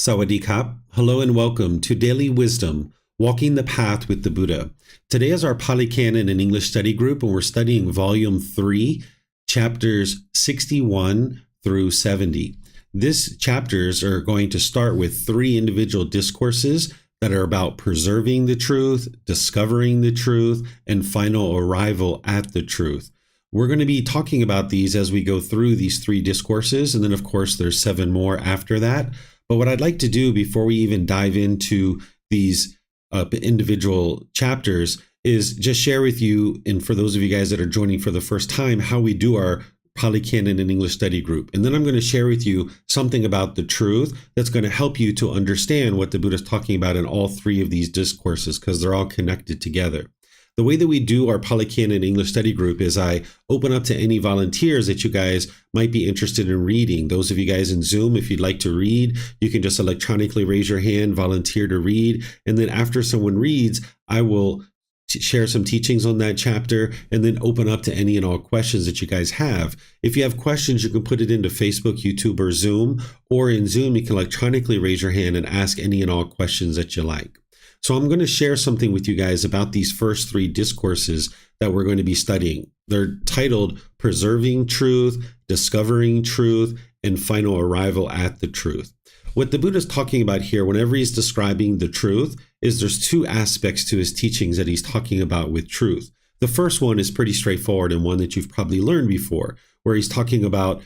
Sawadee-kap. Hello and welcome to Daily Wisdom, Walking the Path with the Buddha. Today is our Pali Canon and English study group, and we're studying Volume 3, Chapters 61 through 70. These chapters are going to start with 3 individual discourses that are about preserving the truth, discovering the truth, and final arrival at the truth. We're going to be talking about these as we go through these 3 discourses, and then of course there's 7 more after that. But what I'd like to do before we even dive into these individual chapters is just share with you, and for those of you guys that are joining for the first time, how we do our Pali Canon and English study group. And then I'm going to share with you something about the truth that's going to help you to understand what the Buddha is talking about in all 3 of these discourses, because they're all connected together. The way that we do our Pali Canon English study group is I open up to any volunteers that you guys might be interested in reading. Those of you guys in Zoom, if you'd like to read, you can just electronically raise your hand, volunteer to read. And then after someone reads, I will share some teachings on that chapter and then open up to any and all questions that you guys have. If you have questions, you can put it into Facebook, YouTube, or Zoom. Or in Zoom, you can electronically raise your hand and ask any and all questions that you like. So I'm going to share something with you guys about these first 3 discourses that we're going to be studying. They're titled Preserving Truth, Discovering Truth, and Final Arrival at the Truth. What the Buddha is talking about here, whenever he's describing the truth, is there's 2 aspects to his teachings that he's talking about with truth. The first one is pretty straightforward and one that you've probably learned before, where he's talking about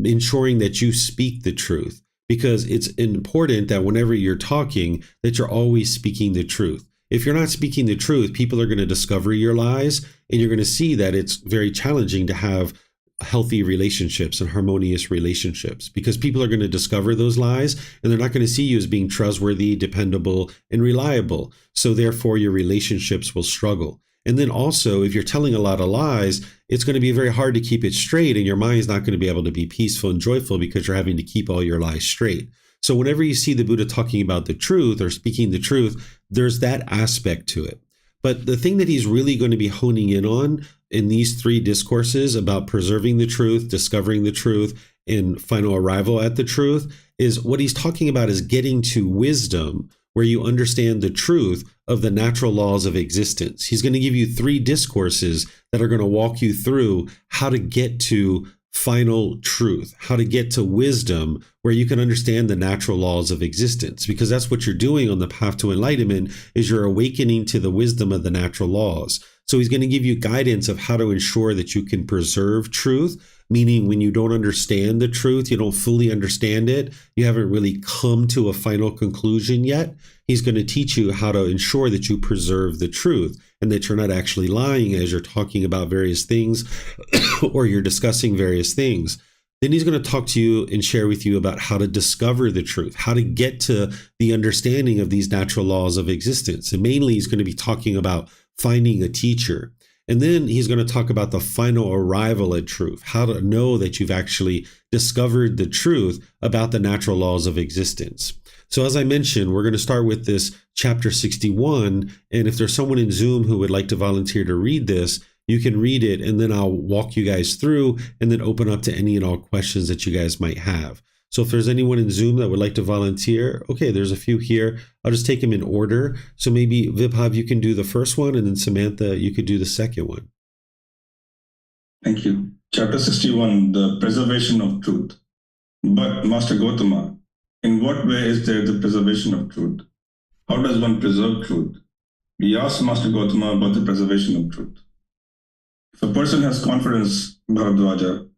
ensuring that you speak the truth. Because it's important that whenever you're talking, that you're always speaking the truth. If you're not speaking the truth, people are going to discover your lies, and you're going to see that it's very challenging to have healthy relationships and harmonious relationships, because people are going to discover those lies, and they're not going to see you as being trustworthy, dependable, and reliable. So therefore, your relationships will struggle. And then also, if you're telling a lot of lies, it's going to be very hard to keep it straight, and your mind's not going to be able to be peaceful and joyful because you're having to keep all your lies straight. So whenever you see the Buddha talking about the truth or speaking the truth, there's that aspect to it. But the thing that he's really going to be honing in on in these 3 discourses about preserving the truth, discovering the truth, and final arrival at the truth is what he's talking about is getting to wisdom, where you understand the truth of the natural laws of existence. He's going to give you 3 discourses that are going to walk you through how to get to final truth, how to get to wisdom, where you can understand the natural laws of existence, because that's what you're doing on the path to enlightenment, is you're awakening to the wisdom of the natural laws. So he's going to give you guidance of how to ensure that you can preserve truth, meaning when you don't understand the truth, you don't fully understand it, you haven't really come to a final conclusion yet, he's going to teach you how to ensure that you preserve the truth and that you're not actually lying as you're talking about various things or you're discussing various things. Then he's going to talk to you and share with you about how to discover the truth, how to get to the understanding of these natural laws of existence. And mainly he's going to be talking about finding a teacher. And then he's going to talk about the final arrival at truth, how to know that you've actually discovered the truth about the natural laws of existence. So as I mentioned, we're going to start with this chapter 61. And if there's someone in Zoom who would like to volunteer to read this, you can read it, and then I'll walk you guys through and then open up to any and all questions that you guys might have. So if there's anyone in Zoom that would like to volunteer, okay, there's a few here. I'll just take them in order. So maybe Vibhav, you can do the first one, and then Samantha, you could do the second one. Thank you. Chapter 61, the preservation of truth. But Master Gotama, in what way is there the preservation of truth? How does one preserve truth? We asked Master Gotama about the preservation of truth. If a person has confidence, Bharadwaja,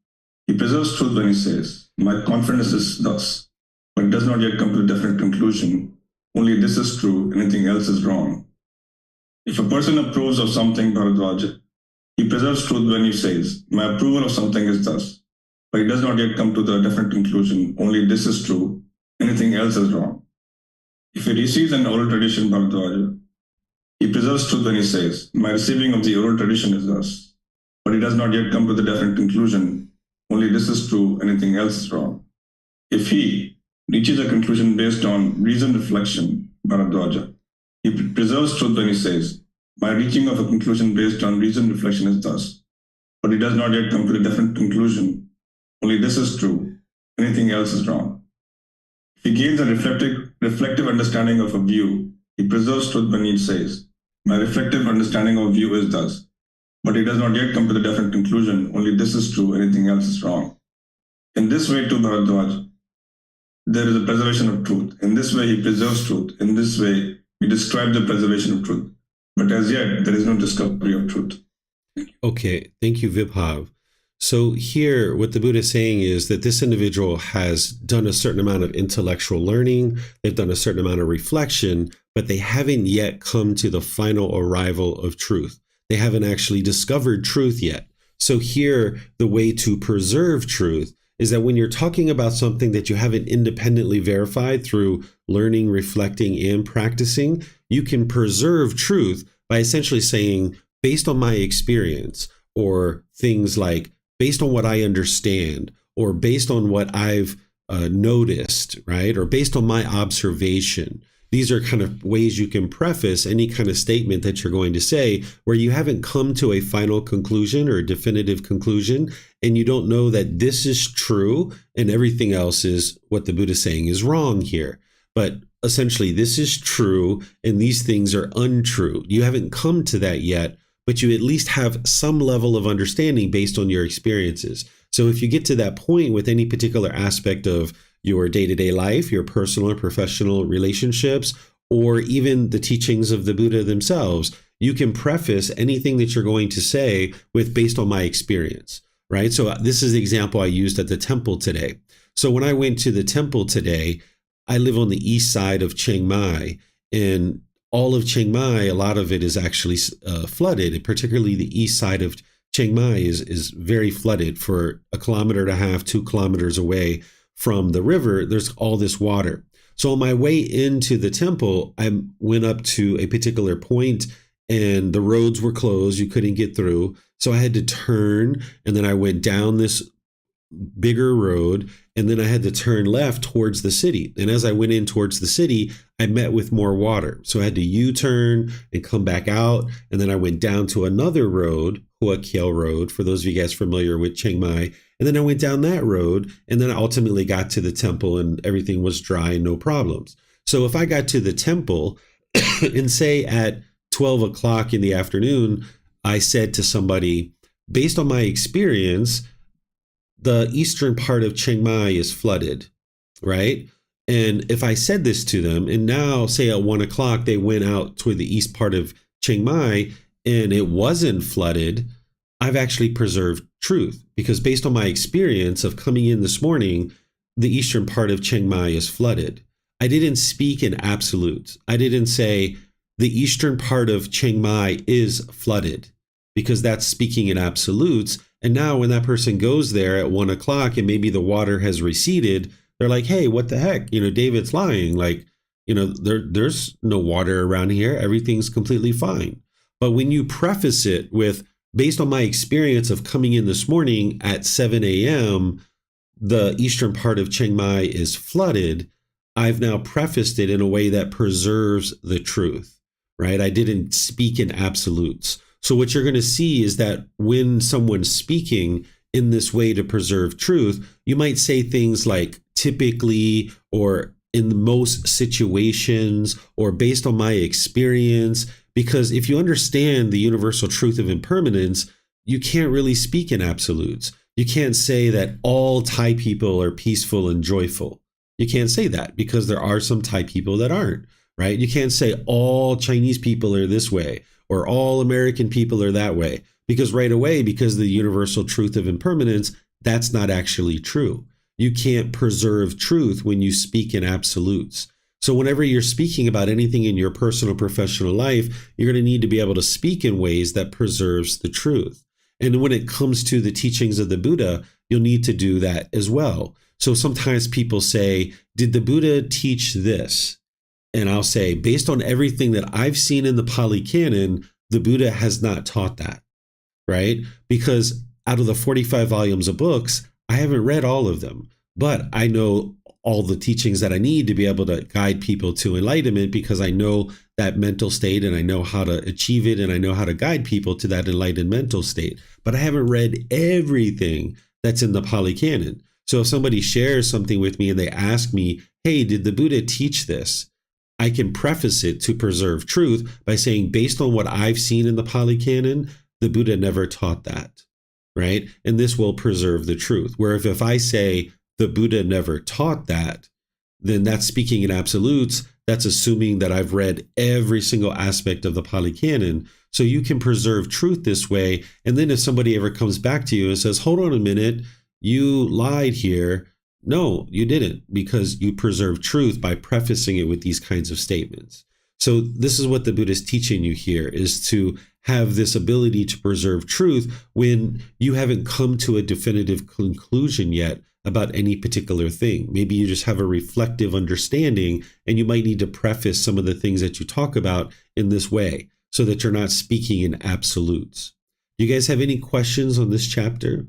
he preserves truth when he says, my confidence is thus, but does not yet come to a definite conclusion. Only this is true, anything else is wrong. If a person approves of something, Bharadwaja, he preserves truth when he says, my approval of something is thus, but he does not yet come to the definite conclusion. Only this is true, anything else is wrong. If he receives an oral tradition, Bharadwaja, he preserves truth when he says, my receiving of the oral tradition is thus, but he does not yet come to the definite conclusion. Only this is true, anything else is wrong. If he reaches a conclusion based on reasoned reflection, Bharadwaja, he preserves truth when he says, my reaching of a conclusion based on reasoned reflection is thus, but he does not yet come to a definite conclusion. Only this is true, anything else is wrong. If He gains a reflective understanding of a view. He preserves truth when he says, my reflective understanding of view is thus. But he does not yet come to the definite conclusion, only this is true, anything else is wrong. In this way, too, Bharadwaj, there is a preservation of truth. In this way, he preserves truth. In this way, he describes the preservation of truth. But as yet, there is no discovery of truth. Okay, thank you, Vibhav. So here, what the Buddha is saying is that this individual has done a certain amount of intellectual learning, they've done a certain amount of reflection, but they haven't yet come to the final arrival of truth. They haven't actually discovered truth yet. So here, the way to preserve truth is that when you're talking about something that you haven't independently verified through learning, reflecting, and practicing, you can preserve truth by essentially saying, based on my experience, or things like, based on what I understand, or based on what I've noticed, right? Or based on my observation. These are kind of ways you can preface any kind of statement that you're going to say where you haven't come to a final conclusion or a definitive conclusion, and you don't know that this is true and everything else is what the Buddha is saying is wrong here. But essentially, this is true and these things are untrue. You haven't come to that yet, but you at least have some level of understanding based on your experiences. So if you get to that point with any particular aspect of your day-to-day life, your personal and professional relationships, or even the teachings of the Buddha themselves, you can preface anything that you're going to say with based on my experience, right? So this is the example I used at the temple today. So when I went to the temple today, I live on the east side of Chiang Mai, and all of Chiang Mai, a lot of it is actually flooded, and particularly the east side of Chiang Mai is very flooded. For 1.5 kilometers, 2 kilometers away from the river, there's all this water. So on my way into the temple, I went up to a particular point and the roads were closed. You couldn't get through. So I had to turn, and then I went down this bigger road, and then I had to turn left towards the city. And as I went in towards the city, I met with more water. So I had to U-turn and come back out. And then I went down to another road, Hua Kiel Road, for those of you guys familiar with Chiang Mai. And then I went down that road, and then I ultimately got to the temple and everything was dry and no problems. So if I got to the temple and say at 12 o'clock in the afternoon, I said to somebody, based on my experience, the eastern part of Chiang Mai is flooded, right? And if I said this to them, and now say at 1 o'clock, they went out toward the east part of Chiang Mai and it wasn't flooded, I've actually preserved truth, because based on my experience of coming in this morning, the eastern part of Chiang Mai is flooded. I didn't speak in absolutes. I didn't say the eastern part of Chiang Mai is flooded, because that's speaking in absolutes. And now when that person goes there at 1 o'clock and maybe the water has receded, they're like, hey, what the heck? David's lying. Like, there's no water around here. Everything's completely fine. But when you preface it with, based on my experience of coming in this morning at 7 a.m., the eastern part of Chiang Mai is flooded, I've now prefaced it in a way that preserves the truth, right? I didn't speak in absolutes. So what you're going to see is that when someone's speaking in this way to preserve truth, you might say things like typically, or in most situations, or based on my experience. Because if you understand the universal truth of impermanence, you can't really speak in absolutes. You can't say that all Thai people are peaceful and joyful. You can't say that, because there are some Thai people that aren't, right? You can't say all Chinese people are this way, or all American people are that way, because right away, because of the universal truth of impermanence, that's not actually true. You can't preserve truth when you speak in absolutes. So whenever you're speaking about anything in your personal, professional life, you're going to need to be able to speak in ways that preserves the truth. And when it comes to the teachings of the Buddha, you'll need to do that as well. So sometimes people say, did the Buddha teach this? And I'll say, based on everything that I've seen in the Pali Canon, the Buddha has not taught that, right? Because out of the 45 volumes of books, I haven't read all of them, but I know all the teachings that I need to be able to guide people to enlightenment, because I know that mental state and I know how to achieve it and I know how to guide people to that enlightened mental state. But I haven't read everything that's in the Pali Canon. So if somebody shares something with me and they ask me, hey, did the Buddha teach this? I can preface it to preserve truth by saying, based on what I've seen in the Pali Canon, the Buddha never taught that, right? And this will preserve the truth. Where if I say the Buddha never taught that, then that's speaking in absolutes. That's assuming that I've read every single aspect of the Pali Canon. So you can preserve truth this way. And then if somebody ever comes back to you and says, hold on a minute, you lied here. No, you didn't, because you preserve truth by prefacing it with these kinds of statements. So this is what the Buddha is teaching you here, is to have this ability to preserve truth when you haven't come to a definitive conclusion yet about any particular thing. Maybe you just have a reflective understanding, and you might need to preface some of the things that you talk about in this way so that you're not speaking in absolutes. You guys have any questions on this chapter?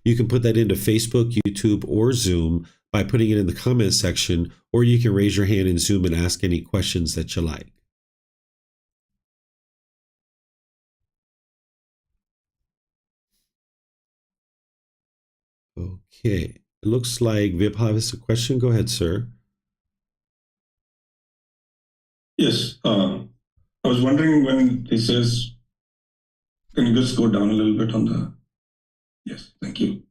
You can put that into Facebook, YouTube, or Zoom by putting it in the comments section, or you can raise your hand in Zoom and ask any questions that you like. Okay, it looks like Vibhav has a question. Go ahead, sir. Yes, I was wondering when he says, can you just go down a little bit on the, yes, thank you.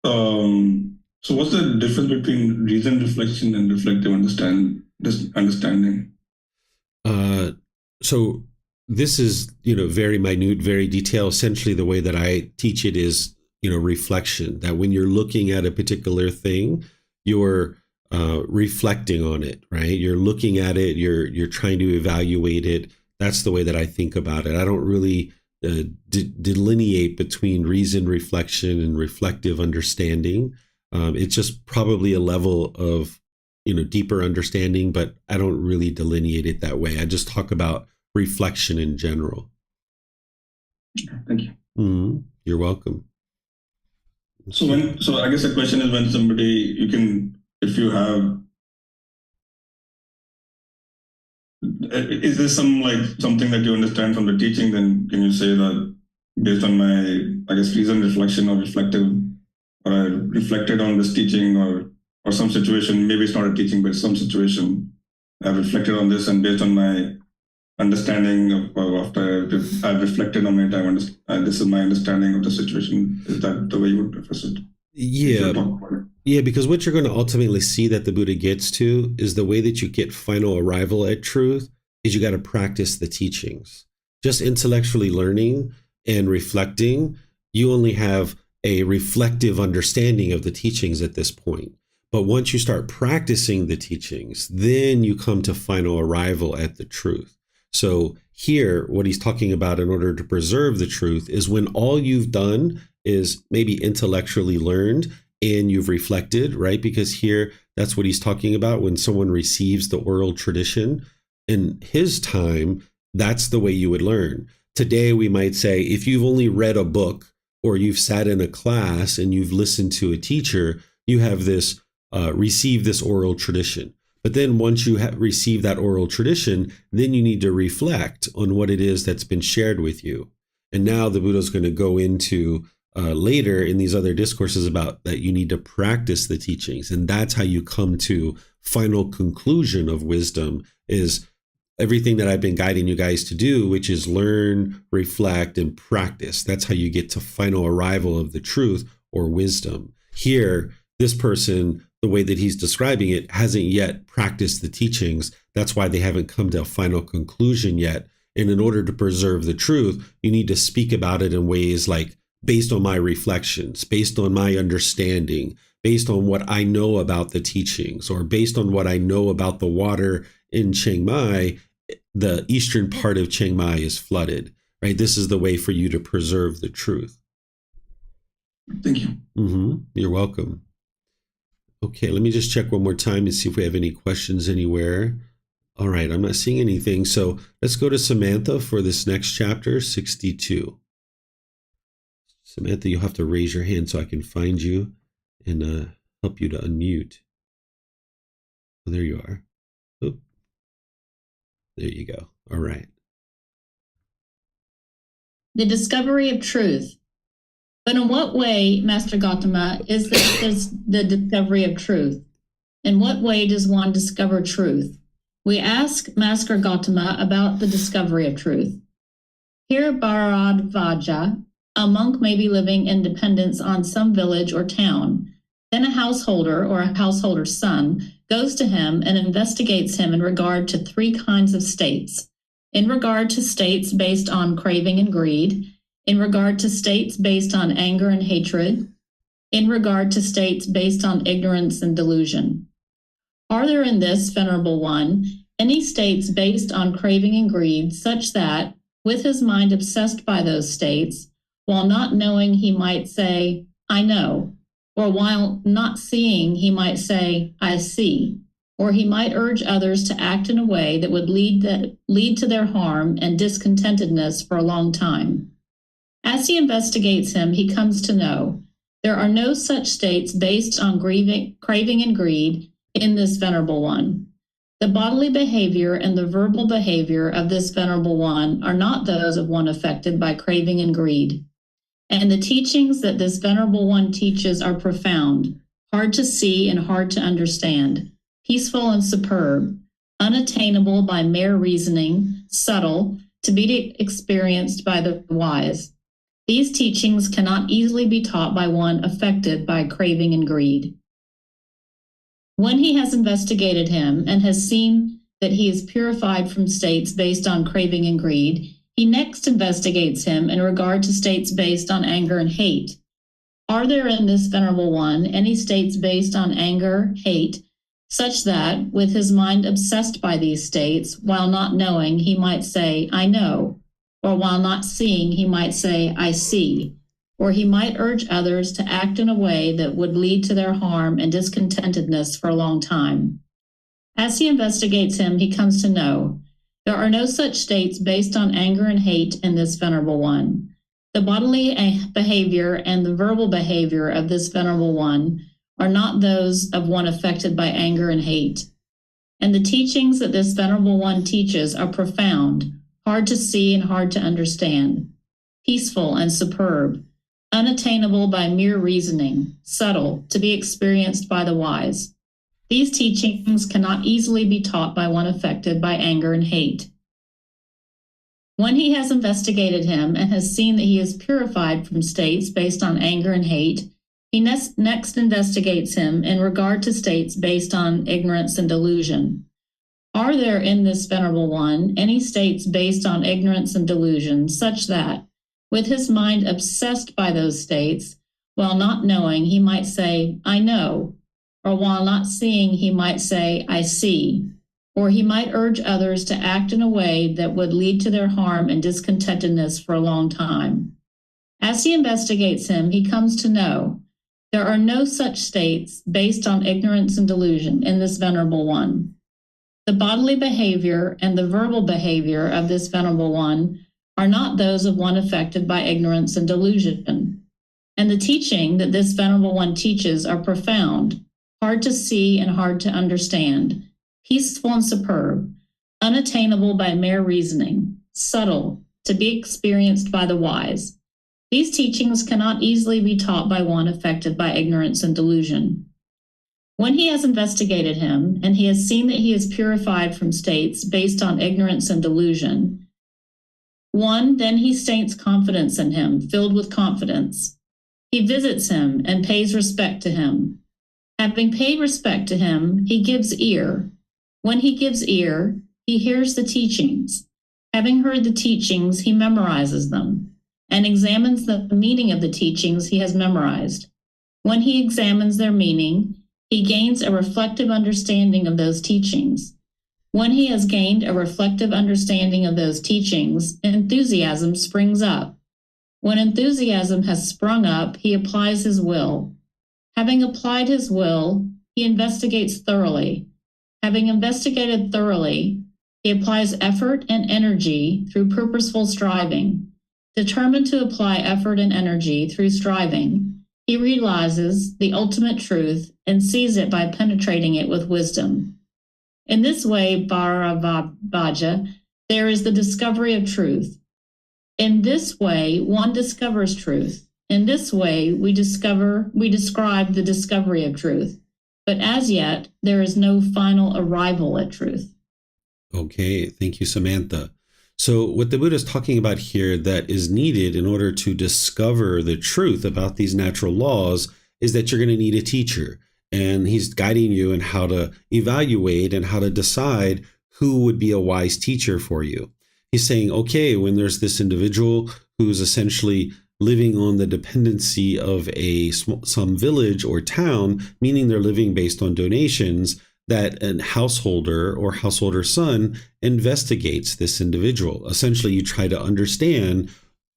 So what's the difference between reason reflection and reflective understanding? So this is, very minute, very detailed. Essentially, the way that I teach it is, reflection, that when you're looking at a particular thing, you're reflecting on it, right? You're looking at it, you're trying to evaluate it. That's the way that I think about it. I don't really delineate between reason reflection and reflective understanding. It's just probably a level of, deeper understanding, but I don't really delineate it that way. I just talk about reflection in general. Thank you. Mm-hmm. You're welcome. So I guess the question is, when somebody, if you have, is there something that you understand from the teaching, then can you say that based on my, I guess, reason reflection or reflective, or I reflected on this teaching or some situation, maybe it's not a teaching, but some situation, I've reflected on this, and based on my understanding after I've reflected on it, this is my understanding of the situation. Is that the way you would preface it? Yeah, because what you're going to ultimately see that the Buddha gets to is the way that you get final arrival at truth is you got to practice the teachings. Just intellectually learning and reflecting, you only have a reflective understanding of the teachings at this point. But once you start practicing the teachings, then you come to final arrival at the truth. So here, what he's talking about in order to preserve the truth is when all you've done is maybe intellectually learned and you've reflected, right? Because here, that's what he's talking about when someone receives the oral tradition. In his time, that's the way you would learn. Today, we might say, if you've only read a book or you've sat in a class and you've listened to a teacher, you have this, receive this oral tradition. But then once you have received that oral tradition, then you need to reflect on what it is that's been shared with you. And now the Buddha is going to go into later in these other discourses about that you need to practice the teachings. And that's how you come to final conclusion of wisdom, is everything that I've been guiding you guys to do, which is learn, reflect, and practice. That's how you get to final arrival of the truth or wisdom. Here, this person, the way that he's describing it, hasn't yet practiced the teachings. That's why they haven't come to a final conclusion yet. And in order to preserve the truth, you need to speak about it in ways like, based on my reflections, based on my understanding, based on what I know about the teachings, or based on what I know about the water in Chiang Mai. The eastern part of Chiang Mai is flooded, right? This is the way for you to preserve the truth. Thank you. Mm-hmm. You're welcome. Okay, let me just check one more time and see if we have any questions anywhere. All right, I'm not seeing anything. So let's go to Samantha for this next chapter, 62. Samantha, you'll have to raise your hand so I can find you and help you to unmute. Oh, there you are. Oop. There you go. All right. The discovery of truth. But in what way, Master Gotama, is the discovery of truth? In what way does one discover truth? We ask Master Gotama about the discovery of truth. Here, Bharadvaja, a monk may be living in dependence on some village or town. Then a householder or a householder's son goes to him and investigates him in regard to three kinds of states. In regard to states based on craving and greed, in regard to states based on anger and hatred, in regard to states based on ignorance and delusion. Are there in this, Venerable One, any states based on craving and greed such that, with his mind obsessed by those states, while not knowing he might say, I know, or while not seeing he might say, I see, or he might urge others to act in a way that would lead to their harm and discontentedness for a long time? As he investigates him, he comes to know there are no such states based on craving and greed in this Venerable One. The bodily behavior and the verbal behavior of this Venerable One are not those of one affected by craving and greed. And the teachings that this Venerable One teaches are profound, hard to see and hard to understand, peaceful and superb, unattainable by mere reasoning, subtle, to be experienced by the wise. These teachings cannot easily be taught by one affected by craving and greed. When he has investigated him and has seen that he is purified from states based on craving and greed, he next investigates him in regard to states based on anger and hate. Are there in this Venerable One any states based on anger, hate, such that, with his mind obsessed by these states, while not knowing, he might say, I know, or while not seeing, he might say, I see, or he might urge others to act in a way that would lead to their harm and discontentedness for a long time? As he investigates him, he comes to know there are no such states based on anger and hate in this Venerable One. The bodily behavior and the verbal behavior of this Venerable One are not those of one affected by anger and hate. And the teachings that this Venerable One teaches are profound, hard to see and hard to understand, peaceful and superb, unattainable by mere reasoning, subtle, to be experienced by the wise. These teachings cannot easily be taught by one affected by anger and hate. When he has investigated him and has seen that he is purified from states based on anger and hate, he next investigates him in regard to states based on ignorance and delusion. Are there in this Venerable One any states based on ignorance and delusion such that, with his mind obsessed by those states, while not knowing, he might say, I know, or while not seeing, he might say, I see, or he might urge others to act in a way that would lead to their harm and discontentedness for a long time? As he investigates him, he comes to know there are no such states based on ignorance and delusion in this Venerable One. The bodily behavior and the verbal behavior of this Venerable One are not those of one affected by ignorance and delusion. And the teaching that this Venerable One teaches are profound, hard to see and hard to understand, peaceful and superb, unattainable by mere reasoning, subtle, to be experienced by the wise. These teachings cannot easily be taught by one affected by ignorance and delusion. When he has investigated him, and he has seen that he is purified from states based on ignorance and delusion, then he states confidence in him, filled with confidence. He visits him and pays respect to him. Having paid respect to him, he gives ear. When he gives ear, he hears the teachings. Having heard the teachings, he memorizes them and examines the meaning of the teachings he has memorized. When he examines their meaning, he gains a reflective understanding of those teachings. When he has gained a reflective understanding of those teachings, enthusiasm springs up. When enthusiasm has sprung up, he applies his will. Having applied his will, he investigates thoroughly. Having investigated thoroughly, he applies effort and energy through purposeful striving. Determined to apply effort and energy through striving, he realizes the ultimate truth and sees it by penetrating it with wisdom. In this way, Bharadvaja, there is the discovery of truth. In this way, one discovers truth. In this way, we describe the discovery of truth. but as yet, there is no final arrival at truth. Okay, thank you, Samantha. So what the Buddha is talking about here that is needed in order to discover the truth about these natural laws is that you're going to need a teacher. And he's guiding you in how to evaluate and how to decide who would be a wise teacher for you. He's saying, okay, when there's this individual who's essentially living on the dependency of some village or town, meaning they're living based on donations, that a householder or householder son investigates this individual. Essentially, you try to understand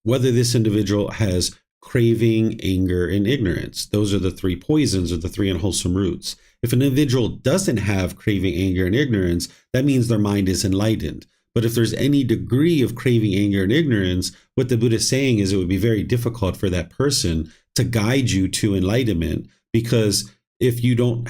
whether this individual has craving, anger, and ignorance. Those are the three poisons or the three unwholesome roots. If an individual doesn't have craving, anger, and ignorance, that means their mind is enlightened. But if there's any degree of craving, anger, and ignorance, what the Buddha is saying is it would be very difficult for that person to guide you to enlightenment, because if you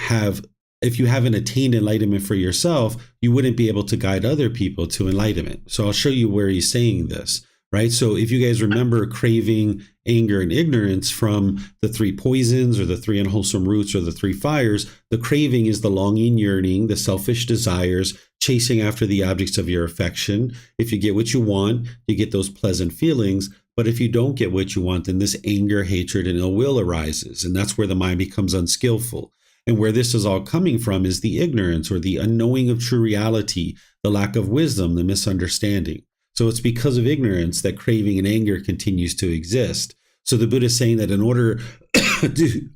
haven't attained enlightenment for yourself, you wouldn't be able to guide other people to enlightenment. So I'll show you where he's saying this, right? So if you guys remember craving, anger, and ignorance from the three poisons or the three unwholesome roots or the three fires, the craving is the longing, yearning, the selfish desires, chasing after the objects of your affection. If you get what you want, you get those pleasant feelings. But if you don't get what you want, then this anger, hatred, and ill will arises. And that's where the mind becomes unskillful. And where this is all coming from is the ignorance or the unknowing of true reality, the lack of wisdom, the misunderstanding. So it's because of ignorance that craving and anger continues to exist. So the Buddha is saying that in order to,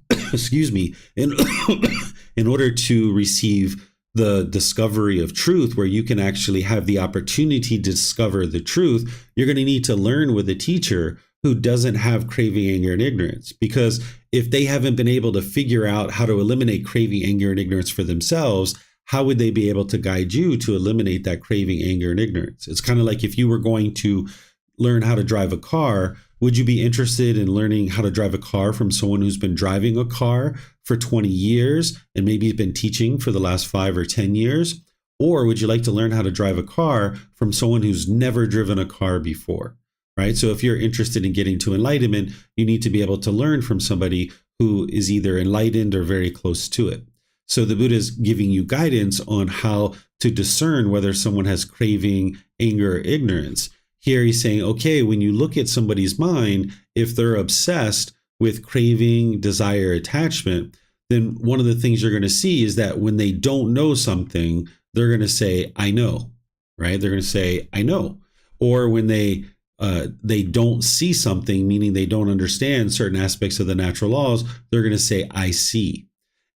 in order to receive the discovery of truth, where you can actually have the opportunity to discover the truth, you're going to need to learn with a teacher who doesn't have craving, anger, and ignorance. Because if they haven't been able to figure out how to eliminate craving, anger, and ignorance for themselves, how would they be able to guide you to eliminate that craving, anger, and ignorance? It's kind of like if you were going to learn how to drive a car, would you be interested in learning how to drive a car from someone who's been driving a car for 20 years and maybe has been teaching for the last 5 or 10 years? Or would you like to learn how to drive a car from someone who's never driven a car before? Right? So if you're interested in getting to enlightenment, you need to be able to learn from somebody who is either enlightened or very close to it. So the Buddha is giving you guidance on how to discern whether someone has craving, anger, or ignorance. Here he's saying, okay, when you look at somebody's mind, if they're obsessed with craving, desire, attachment, then one of the things you're going to see is that when they don't know something, they're going to say, I know, right? They're going to say, I know. Or when they don't see something, meaning they don't understand certain aspects of the natural laws, they're going to say, I see.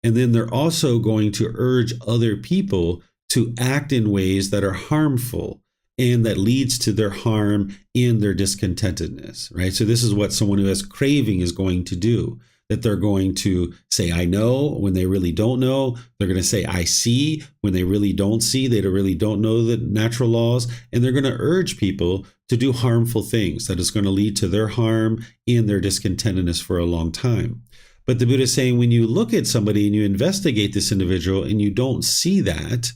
And then they're also going to urge other people to act in ways that are harmful and that leads to their harm and their discontentedness, right? So this is what someone who has craving is going to do, that they're going to say, I know, when they really don't know. They're going to say, I see, when they really don't see. They really don't know the natural laws. And they're going to urge people to do harmful things that is going to lead to their harm and their discontentedness for a long time. But the Buddha is saying, when you look at somebody and you investigate this individual and you don't see that,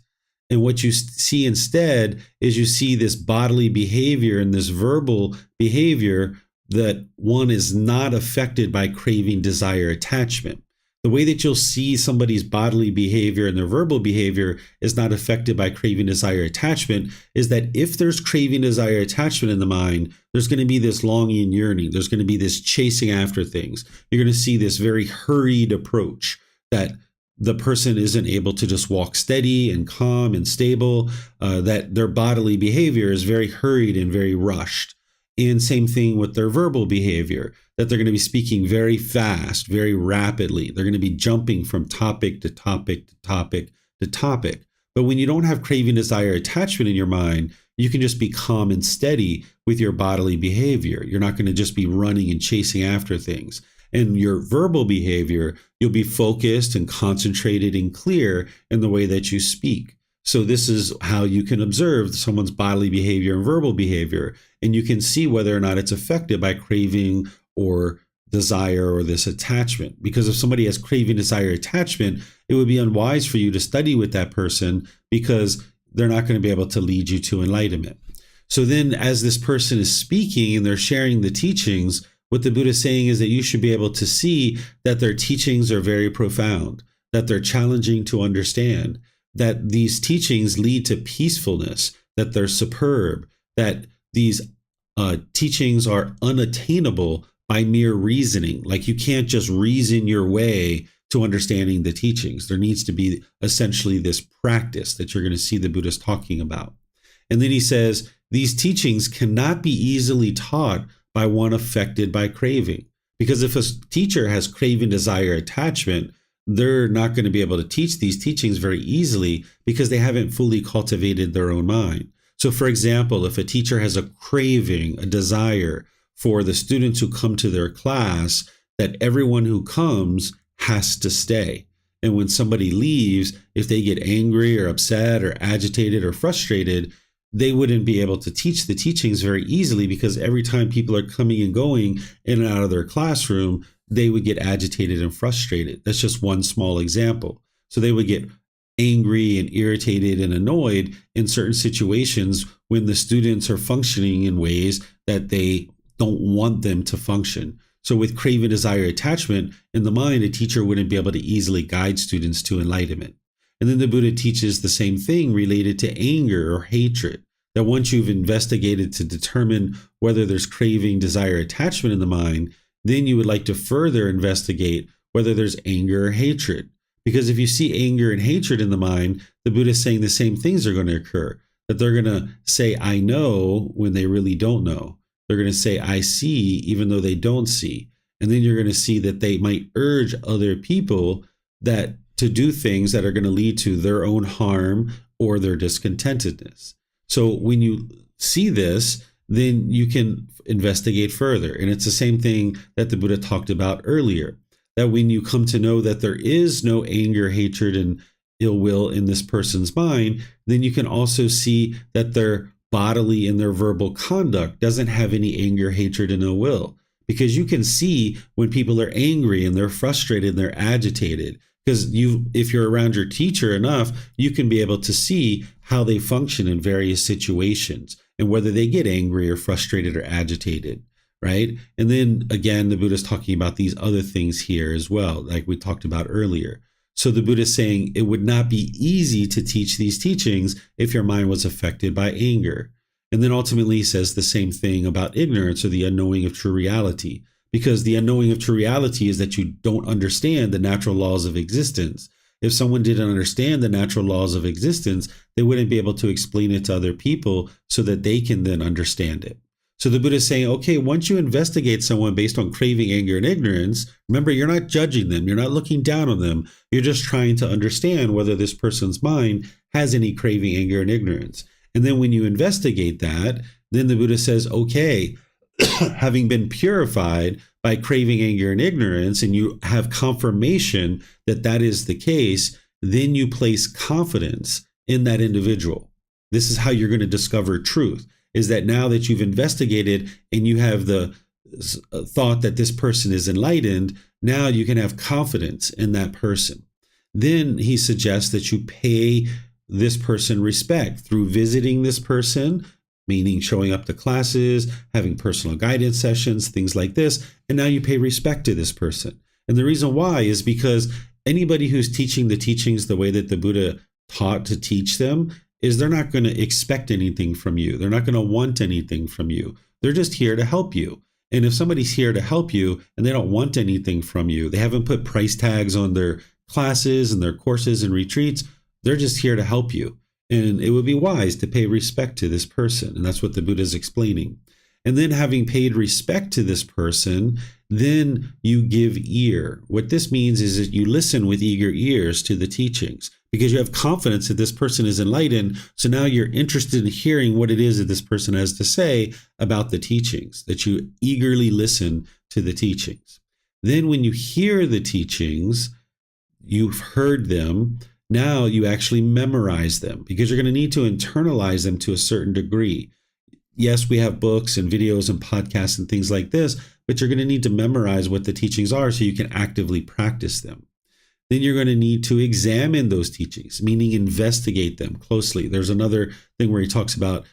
and what you see instead is you see this bodily behavior and this verbal behavior that one is not affected by craving, desire, attachment. The way that you'll see somebody's bodily behavior and their verbal behavior is not affected by craving, desire, attachment is that if there's craving, desire, attachment in the mind, there's going to be this longing and yearning. There's going to be this chasing after things. You're going to see this very hurried approach that the person isn't able to just walk steady and calm and stable, that their bodily behavior is very hurried and very rushed. And same thing with their verbal behavior, that they're going to be speaking very fast, very rapidly. They're going to be jumping from topic to topic to topic to topic. But when you don't have craving, desire, attachment in your mind, you can just be calm and steady with your bodily behavior. You're not going to just be running and chasing after things. And your verbal behavior, you'll be focused and concentrated and clear in the way that you speak. So this is how you can observe someone's bodily behavior and verbal behavior, and you can see whether or not it's affected by craving or desire or this attachment. Because if somebody has craving, desire, attachment, it would be unwise for you to study with that person because they're not going to be able to lead you to enlightenment. So then as this person is speaking and they're sharing the teachings, what the Buddha is saying is that you should be able to see that their teachings are very profound, that they're challenging to understand, that these teachings lead to peacefulness, that they're superb, that these teachings are unattainable by mere reasoning. Like you can't just reason your way to understanding the teachings. There needs to be essentially this practice that you're going to see the Buddhist talking about. And then he says, these teachings cannot be easily taught by one affected by craving. Because if a teacher has craving, desire, attachment, they're not going to be able to teach these teachings very easily because they haven't fully cultivated their own mind. So for example, if a teacher has a craving, a desire for the students who come to their class, that everyone who comes has to stay. And when somebody leaves, if they get angry or upset or agitated or frustrated, they wouldn't be able to teach the teachings very easily because every time people are coming and going in and out of their classroom, they would get agitated and frustrated. That's just one small example. So they would get angry and irritated and annoyed in certain situations when the students are functioning in ways that they don't want them to function. So with craving, desire, attachment in the mind, a teacher wouldn't be able to easily guide students to enlightenment. And then the Buddha teaches the same thing related to anger or hatred, that once you've investigated to determine whether there's craving, desire, attachment in the mind, then you would like to further investigate whether there's anger or hatred. Because if you see anger and hatred in the mind, the Buddha is saying the same things are going to occur, that they're going to say, I know, when they really don't know. They're going to say, I see, even though they don't see. And then you're going to see that they might urge other people that to do things that are going to lead to their own harm or their discontentedness. So when you see this, then you can investigate further. And it's the same thing that the Buddha talked about earlier, that when you come to know that there is no anger, hatred, and ill will in this person's mind, then you can also see that their bodily and their verbal conduct doesn't have any anger, hatred, and ill will. Because you can see when people are angry and they're frustrated and they're agitated. Because if you're around your teacher enough, you can be able to see how they function in various situations and whether they get angry or frustrated or agitated, right? And then again, the Buddha's talking about these other things here as well, like we talked about earlier. So the Buddha is saying it would not be easy to teach these teachings if your mind was affected by anger. And then ultimately he says the same thing about ignorance or the unknowing of true reality, because the unknowing of true reality is that you don't understand the natural laws of existence. If someone didn't understand the natural laws of existence, they wouldn't be able to explain it to other people so that they can then understand it. So the Buddha is saying, okay, once you investigate someone based on craving, anger, and ignorance, remember, you're not judging them. You're not looking down on them. You're just trying to understand whether this person's mind has any craving, anger, and ignorance. And then when you investigate that, then the Buddha says, okay, having been purified by craving, anger, and ignorance, and you have confirmation that that is the case, then you place confidence in that individual. This is how you're going to discover truth, is that now that you've investigated and you have the thought that this person is enlightened, now you can have confidence in that person. Then he suggests that you pay this person respect through visiting this person, meaning showing up to classes, having personal guidance sessions, things like this. And now you pay respect to this person. And the reason why is because anybody who's teaching the teachings the way that the Buddha taught to teach them is they're not going to expect anything from you. They're not going to want anything from you. They're just here to help you. And if somebody's here to help you and they don't want anything from you, they haven't put price tags on their classes and their courses and retreats, they're just here to help you. And it would be wise to pay respect to this person. And that's what the Buddha is explaining. And then having paid respect to this person, then you give ear. What this means is that you listen with eager ears to the teachings because you have confidence that this person is enlightened. So now you're interested in hearing what it is that this person has to say about the teachings, that you eagerly listen to the teachings. Then when you hear the teachings, you've heard them. Now you actually memorize them because you're going to need to internalize them to a certain degree. Yes, we have books and videos and podcasts and things like this, but you're going to need to memorize what the teachings are so you can actively practice them. Then you're going to need to examine those teachings, meaning investigate them closely. There's another thing where he talks about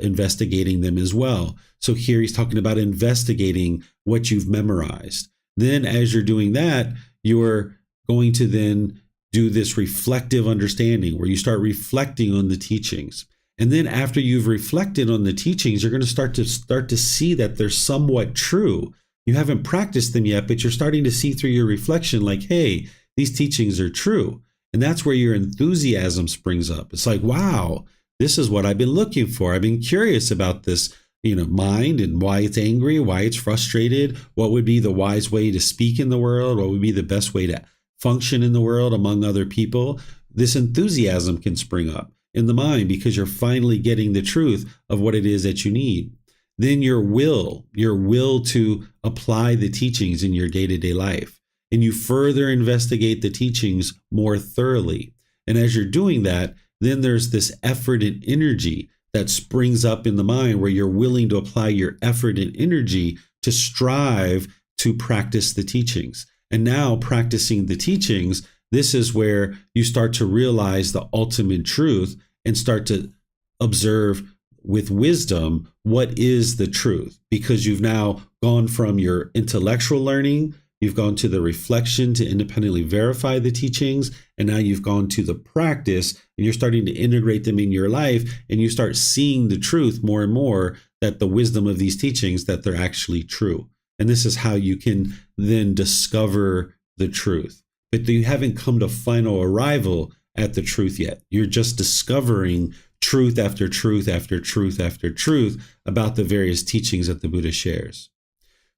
investigating them as well. So here he's talking about investigating what you've memorized. Then as you're doing that, you're going to then do this reflective understanding where you start reflecting on the teachings. And then after you've reflected on the teachings, you're going to start to see that they're somewhat true. You haven't practiced them yet, but you're starting to see through your reflection like, hey, these teachings are true. And that's where your enthusiasm springs up. It's like, wow, this is what I've been looking for. I've been curious about this, mind and why it's angry, why it's frustrated, what would be the wise way to speak in the world, what would be the best way to function in the world among other people. This enthusiasm can spring up in the mind because you're finally getting the truth of what it is that you need. Then your will to apply the teachings in your day-to-day life. And you further investigate the teachings more thoroughly. And as you're doing that, then there's this effort and energy that springs up in the mind where you're willing to apply your effort and energy to strive to practice the teachings. And now practicing the teachings, this is where you start to realize the ultimate truth and start to observe with wisdom what is the truth, because you've now gone from your intellectual learning, you've gone to the reflection to independently verify the teachings, and now you've gone to the practice and you're starting to integrate them in your life, and you start seeing the truth more and more, that the wisdom of these teachings, that they're actually true. And this is how you can then discover the truth. But you haven't come to final arrival at the truth yet. You're just discovering truth after truth after truth after truth about the various teachings that the Buddha shares.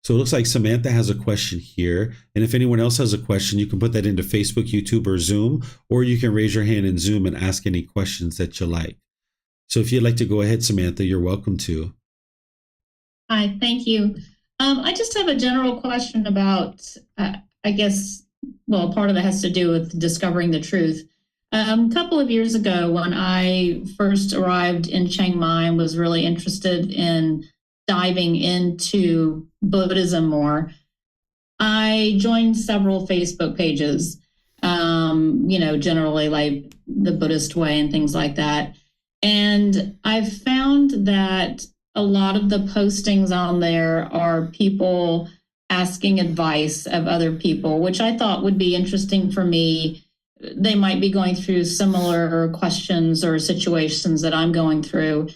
So it looks like Samantha has a question here. And if anyone else has a question, you can put that into Facebook, YouTube, or Zoom, or you can raise your hand in Zoom and ask any questions that you like. So if you'd like to go ahead, Samantha, you're welcome to. Hi, thank you. I just have a general question about, I guess, well, part of it has to do with discovering the truth. A couple of years ago, when I first arrived in Chiang Mai and was really interested in diving into Buddhism more, I joined several Facebook pages, generally like the Buddhist way and things like that. And I've found that a lot of the postings on there are people asking advice of other people, which I thought would be interesting for me. They might be going through similar questions or situations that I'm going through.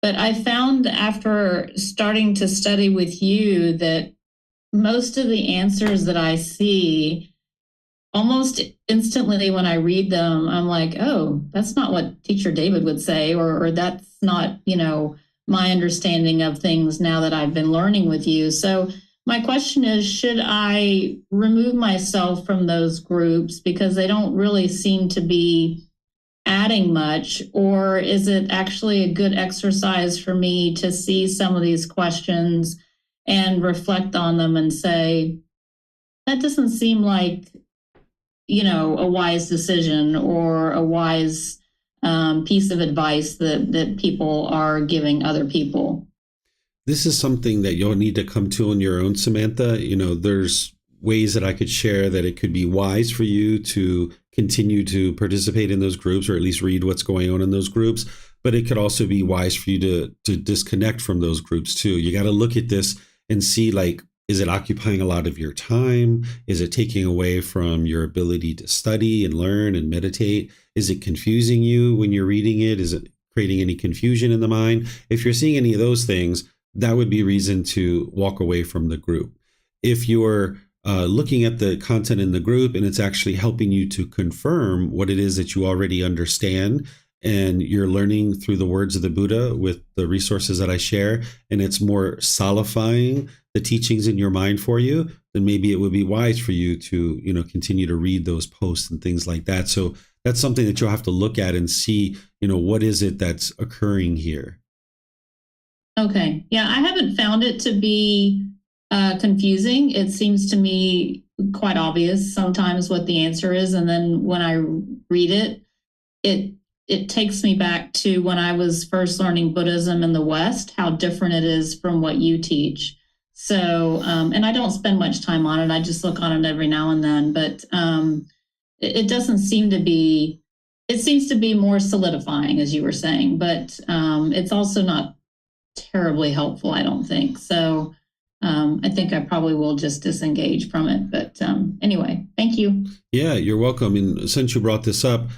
But I found after starting to study with you that most of the answers that I see, almost instantly when I read them, I'm like, oh, that's not what Teacher David would say, or that's not, my understanding of things now that I've been learning with you. So my question is, should I remove myself from those groups because they don't really seem to be adding much, or is it actually a good exercise for me to see some of these questions and reflect on them and say, that doesn't seem like, a wise decision or a wise piece of advice that people are giving other people? This is something that you'll need to come to on your own, Samantha. There's ways that I could share that it could be wise for you to continue to participate in those groups, or at least read what's going on in those groups. But it could also be wise for you to disconnect from those groups too. You got to look at this and see, like, is it occupying a lot of your time? Is it taking away from your ability to study and learn and meditate? Is it confusing you when you're reading it? Is it creating any confusion in the mind? If you're seeing any of those things, that would be reason to walk away from the group. If you're looking at the content in the group and it's actually helping you to confirm what it is that you already understand, and you're learning through the words of the Buddha with the resources that I share, and it's more solidifying the teachings in your mind for you, then maybe it would be wise for you to, continue to read those posts and things like that. So that's something that you'll have to look at and see, what is it that's occurring here. Okay. Yeah, I haven't found it to be confusing. It seems to me quite obvious sometimes what the answer is. And then when I read it, it takes me back to when I was first learning Buddhism in the West, how different it is from what you teach. So, and I don't spend much time on it. I just look on it every now and then, but it doesn't seem to be, it seems to be more solidifying, as you were saying, but it's also not terribly helpful, I don't think. So I think I probably will just disengage from it. But anyway, thank you. Yeah, you're welcome. And since you brought this up,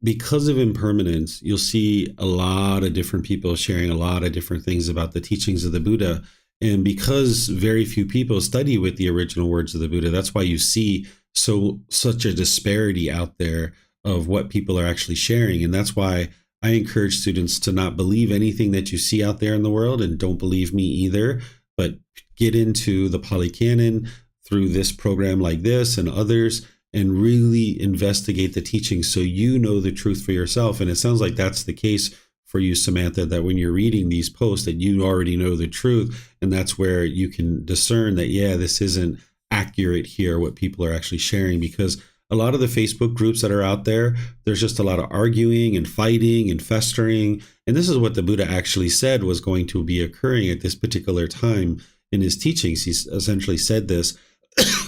because of impermanence, you'll see a lot of different people sharing a lot of different things about the teachings of the Buddha. And because very few people study with the original words of the Buddha, that's why you see such a disparity out there of what people are actually sharing. And that's why I encourage students to not believe anything that you see out there in the world, and don't believe me either, but get into the Pali Canon through this program like this and others, and really investigate the teachings so you know the truth for yourself. And it sounds like that's the case for you, Samantha, that when you're reading these posts that you already know the truth, and that's where you can discern that, yeah, this isn't accurate here, what people are actually sharing. Because a lot of the Facebook groups that are out there, there's just a lot of arguing and fighting and festering. And this is what the Buddha actually said was going to be occurring at this particular time in his teachings. He essentially said this.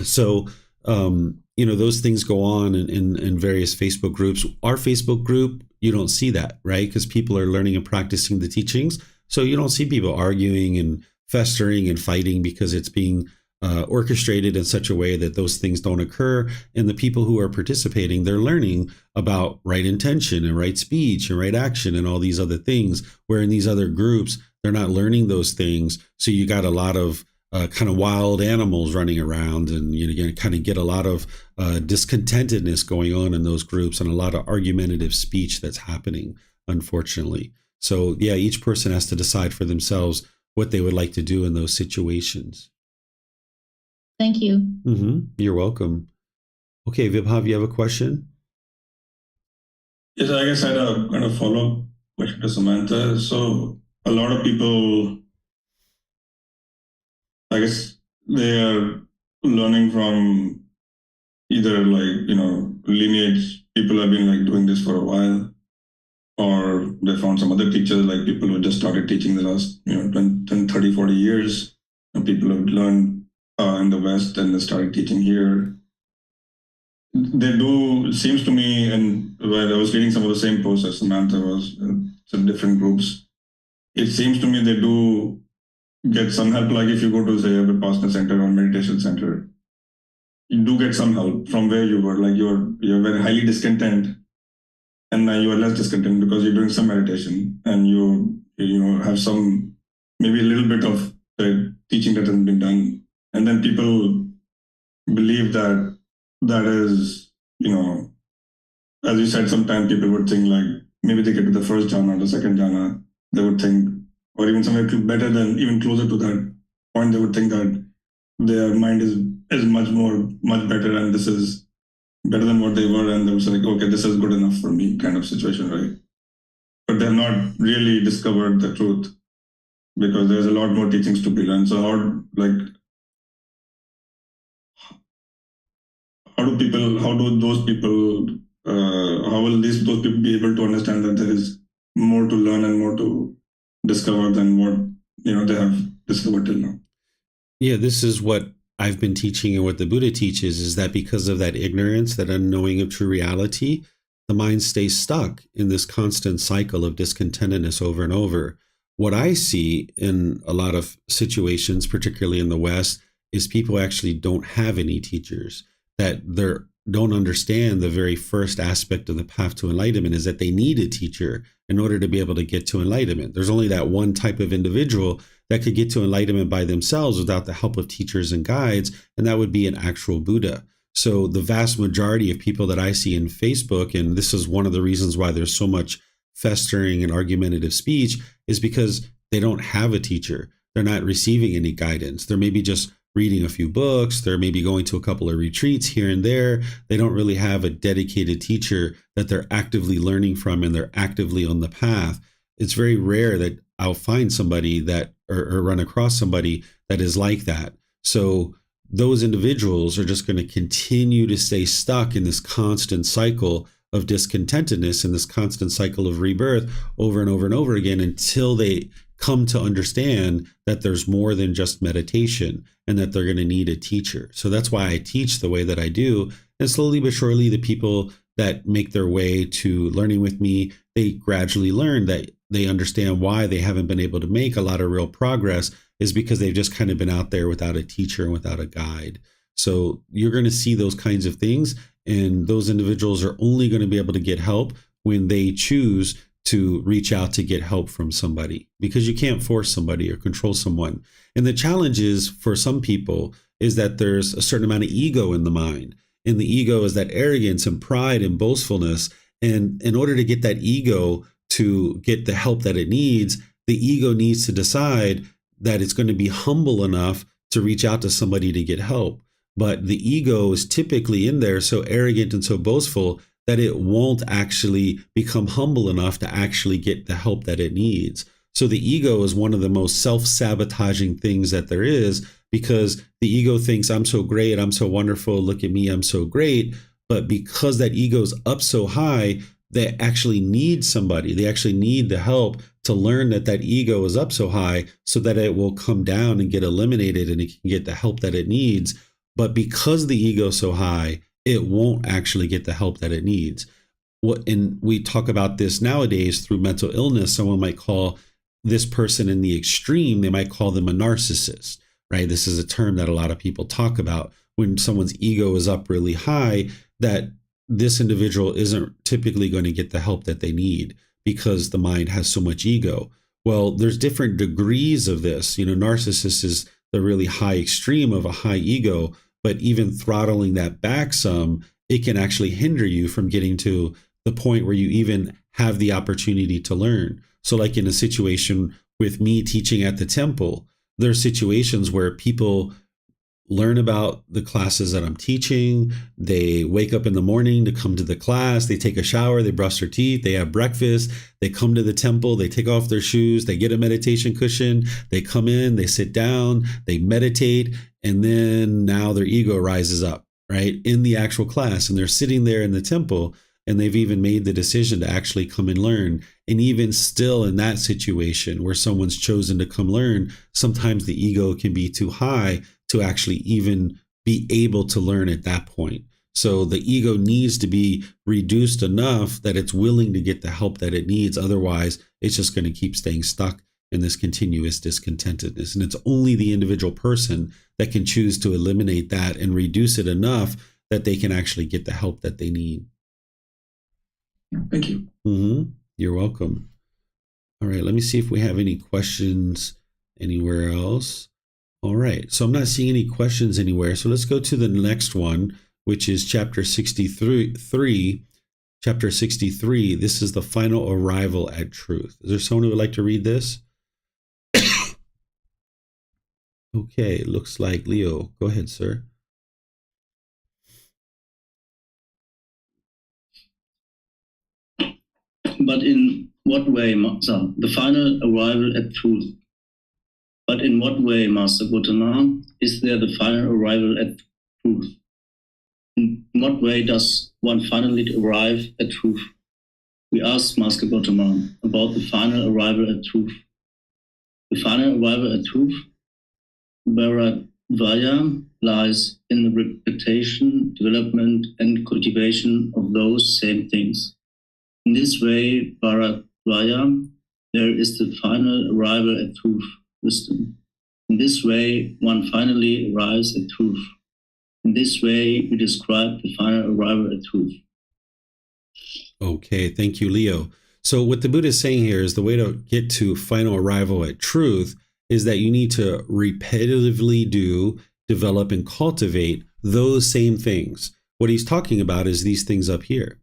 So, those things go on in various Facebook groups. Our Facebook group, you don't see that, right? Because people are learning and practicing the teachings. So you don't see people arguing and festering and fighting, because it's being orchestrated in such a way that those things don't occur. And the people who are participating, they're learning about right intention and right speech and right action and all these other things, where in these other groups, they're not learning those things. So you got a lot of kind of wild animals running around, and you kind of get a lot of discontentedness going on in those groups, and a lot of argumentative speech that's happening, unfortunately. So yeah, each person has to decide for themselves what they would like to do in those situations. Thank you. You're welcome. Okay, Vibhav, you have a question? Yes, I guess I had a kind of follow-up question to Samantha. So a lot of people, I guess, they are learning from either lineage, people have been doing this for a while, or they found some other teachers, like people who just started teaching the last 20, 30, 40 years, and people have learned in the West and they started teaching here. They do, it seems to me, and when I was reading some of the same posts as Samantha was in some different groups, it seems to me they do get some help. Like if you go to, say, a Vipassana center or meditation center, you do get some help from where you were. Like you're very highly discontent, and now you are less discontent because you're doing some meditation, and you have some, maybe a little bit of the teaching that hasn't been done. And then people believe that is, as you said, sometimes people would think like, maybe they get to the first jhana, the second jhana, they would think, or even somewhere better than, even closer to that point, they would think that their mind is much better, and this is better than what they were, and they would say like, okay, this is good enough for me, kind of situation, right? But they've not really discovered the truth, because there's a lot more teachings to be learned. So how will those people be able to understand that there is more to learn and more to discover than what they have discovered till now? Yeah, this is what I've been teaching, and what the Buddha teaches is that because of that ignorance, that unknowing of true reality, the mind stays stuck in this constant cycle of discontentedness over and over. What I see in a lot of situations, particularly in the West, is people actually don't have any teachers, that they don't understand the very first aspect of the path to enlightenment is that they need a teacher in order to be able to get to enlightenment. There's only that one type of individual that could get to enlightenment by themselves without the help of teachers and guides, and that would be an actual Buddha. So the vast majority of people that I see in Facebook, and this is one of the reasons why there's so much festering and argumentative speech, is because they don't have a teacher. They're not receiving any guidance. They're maybe just reading a few books. They're maybe going to a couple of retreats here and there. They don't really have a dedicated teacher that they're actively learning from, and they're actively on the path. It's very rare that I'll find somebody that or run across somebody that is like that. So those individuals are just going to continue to stay stuck in this constant cycle of discontentedness and this constant cycle of rebirth over and over and over again, until they come to understand that there's more than just meditation, and that they're going to need a teacher. So that's why I teach the way that I do. And slowly but surely, the people that make their way to learning with me, they gradually learn that they understand why they haven't been able to make a lot of real progress is because they've just kind of been out there without a teacher and without a guide. So you're going to see those kinds of things. And those individuals are only going to be able to get help when they choose to reach out to get help from somebody, because you can't force somebody or control someone. And the challenge is for some people is that there's a certain amount of ego in the mind. And the ego is that arrogance and pride and boastfulness. And in order to get that ego to get the help that it needs, the ego needs to decide that it's going to be humble enough to reach out to somebody to get help. But the ego is typically in there so arrogant and so boastful that it won't actually become humble enough to actually get the help that it needs. So the ego is one of the most self-sabotaging things that there is, because the ego thinks, I'm so great, I'm so wonderful, look at me, I'm so great. But because that ego's up so high, they actually need somebody. They actually need the help to learn that that ego is up so high so that it will come down and get eliminated and it can get the help that it needs. But because the ego is so high, it won't actually get the help that it needs. And we talk about this nowadays through mental illness. Someone might call this person in the extreme, they might call them a narcissist, right? This is a term that a lot of people talk about when someone's ego is up really high, that this individual isn't typically going to get the help that they need because the mind has so much ego. Well, there's different degrees of this. Narcissist is the really high extreme of a high ego, but even throttling that back some, it can actually hinder you from getting to the point where you even have the opportunity to learn. So like in a situation with me teaching at the temple, there are situations where people learn about the classes that I'm teaching. They wake up in the morning to come to the class. They take a shower, they brush their teeth, they have breakfast, they come to the temple, they take off their shoes, they get a meditation cushion, they come in, they sit down, they meditate, and then now their ego rises up, right, in the actual class. And they're sitting there in the temple, and they've even made the decision to actually come and learn. And even still in that situation where someone's chosen to come learn, sometimes the ego can be too high to actually even be able to learn at that point. So the ego needs to be reduced enough that it's willing to get the help that it needs. Otherwise, it's just going to keep staying stuck in this continuous discontentedness. And it's only the individual person that can choose to eliminate that and reduce it enough that they can actually get the help that they need. Thank you. You're welcome. All right, let me see if we have any questions anywhere else. All right, so I'm not seeing any questions anywhere. So let's go to the next one, which is chapter 63. Chapter 63, this is the final arrival at truth. Is there someone who would like to read this? Okay, looks like Leo. Go ahead, sir. But in what way, the final arrival at truth? But in what way, Master Gotama, is there the final arrival at truth? In what way does one finally arrive at truth? We asked Master Gotama about the final arrival at truth. The final arrival at truth, Vairagya, lies in the repetition, development, and cultivation of those same things. In this way, Vairagya, there is the final arrival at truth, wisdom. In this way, one finally arrives at truth. In this way, we describe the final arrival at truth. Okay, thank you, Leo. So what the Buddha is saying here is the way to get to final arrival at truth is that you need to repetitively develop, and cultivate those same things. What he's talking about is these things up here.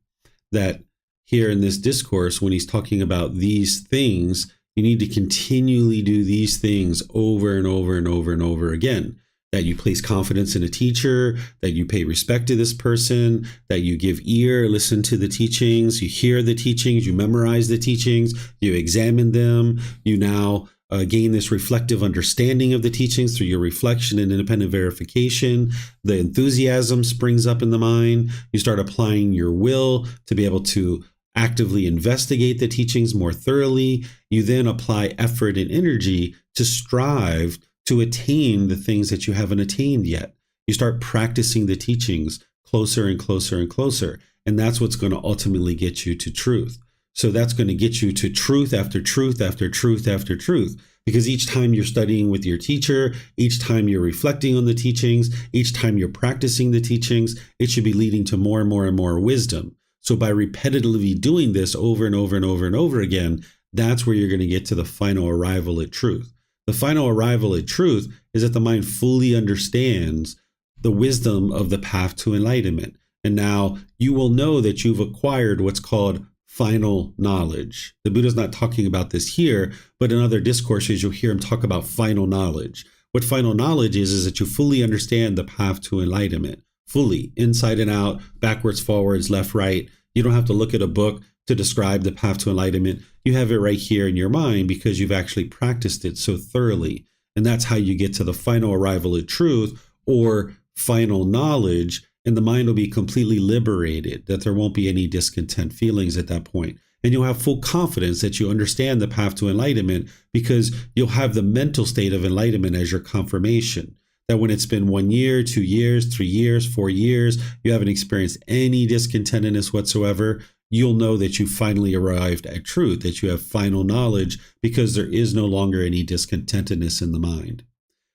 That here in this discourse, when he's talking about these things, you need to continually do these things over and over and over and over again. That you place confidence in a teacher, that you pay respect to this person, that you give ear, listen to the teachings, you hear the teachings, you memorize the teachings, you examine them, you now gain this reflective understanding of the teachings through your reflection and independent verification. The enthusiasm springs up in the mind. You start applying your will to be able to actively investigate the teachings more thoroughly. You then apply effort and energy to strive to attain the things that you haven't attained yet. You start practicing the teachings closer and closer and closer. And that's what's going to ultimately get you to truth. So that's going to get you to truth after truth after truth after truth. Because each time you're studying with your teacher, each time you're reflecting on the teachings, each time you're practicing the teachings, it should be leading to more and more and more wisdom. So by repetitively doing this over and over and over and over again, that's where you're going to get to the final arrival at truth. The final arrival at truth is that the mind fully understands the wisdom of the path to enlightenment. And now you will know that you've acquired what's called final knowledge. The Buddha's not talking about this here, but in other discourses, you'll hear him talk about final knowledge. What final knowledge is that you fully understand the path to enlightenment, fully, inside and out, backwards, forwards, left, right. You don't have to look at a book to describe the path to enlightenment. You have it right here in your mind because you've actually practiced it so thoroughly. And that's how you get to the final arrival at truth or final knowledge. And the mind will be completely liberated, that there won't be any discontent feelings at that point. And you'll have full confidence that you understand the path to enlightenment because you'll have the mental state of enlightenment as your confirmation. That when it's been 1 year, 2 years, 3 years, 4 years, you haven't experienced any discontentedness whatsoever, you'll know that you finally arrived at truth, that you have final knowledge because there is no longer any discontentedness in the mind.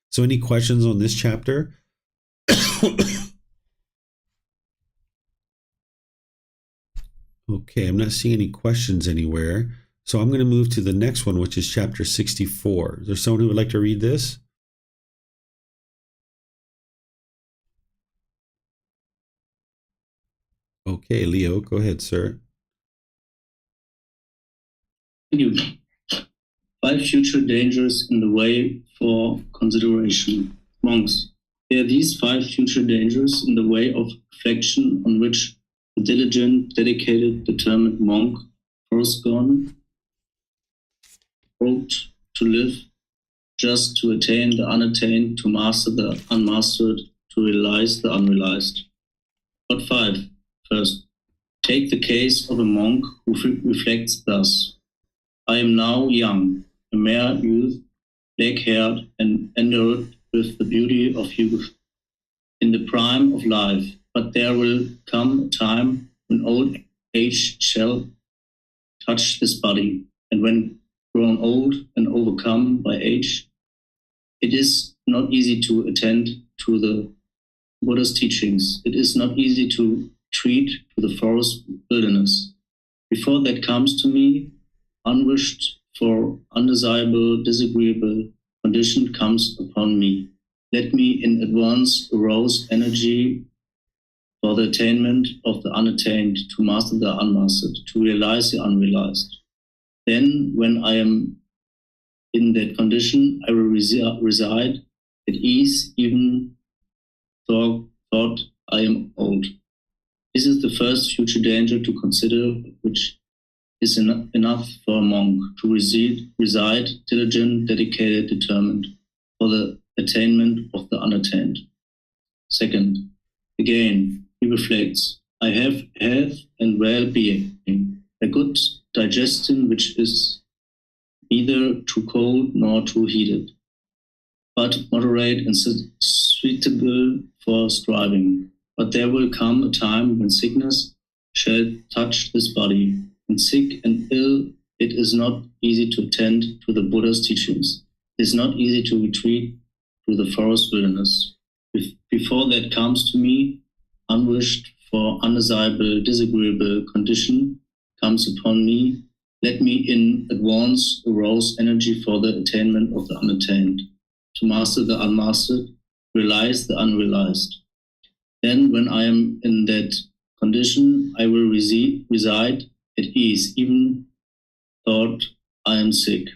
So any questions on this chapter? Okay, I'm not seeing any questions anywhere. So I'm going to move to the next one, which is chapter 64. Is there someone who would like to read this? Okay, Leo, go ahead, sir. Thank you. 5 future dangers in the way for consideration. Monks, there are these 5 future dangers in the way of reflection on which the diligent, dedicated, determined monk, forest gone, hoped to live, just to attain the unattained, to master the unmastered, to realize the unrealized. What 5? First, take the case of a monk who reflects thus. I am now young, a mere youth, black-haired and endowed with the beauty of youth, in the prime of life. But there will come a time when old age shall touch this body, and when grown old and overcome by age, it is not easy to attend to the Buddha's teachings. It is not easy to treat to the forest wilderness. Before that comes to me, unwished for, undesirable, disagreeable condition comes upon me. Let me in advance arouse energy for the attainment of the unattained, to master the unmastered, to realize the unrealized. Then, when I am in that condition, I will reside at ease, even thought I am old. This is the first future danger to consider, which is enough for a monk to reside diligent, dedicated, determined, for the attainment of the unattained. Second, again, he reflects, I have health and well-being, a good digestion which is neither too cold nor too heated, but moderate and suitable for striving. But there will come a time when sickness shall touch this body, and sick and ill, it is not easy to attend to the Buddha's teachings. It is not easy to retreat to the forest wilderness. Before that comes to me, unwished for, undesirable, disagreeable condition comes upon me, let me in advance arouse energy for the attainment of the unattained, to master the unmastered, realize the unrealized. Then, when I am in that condition, I will reside at ease, even thought I am sick.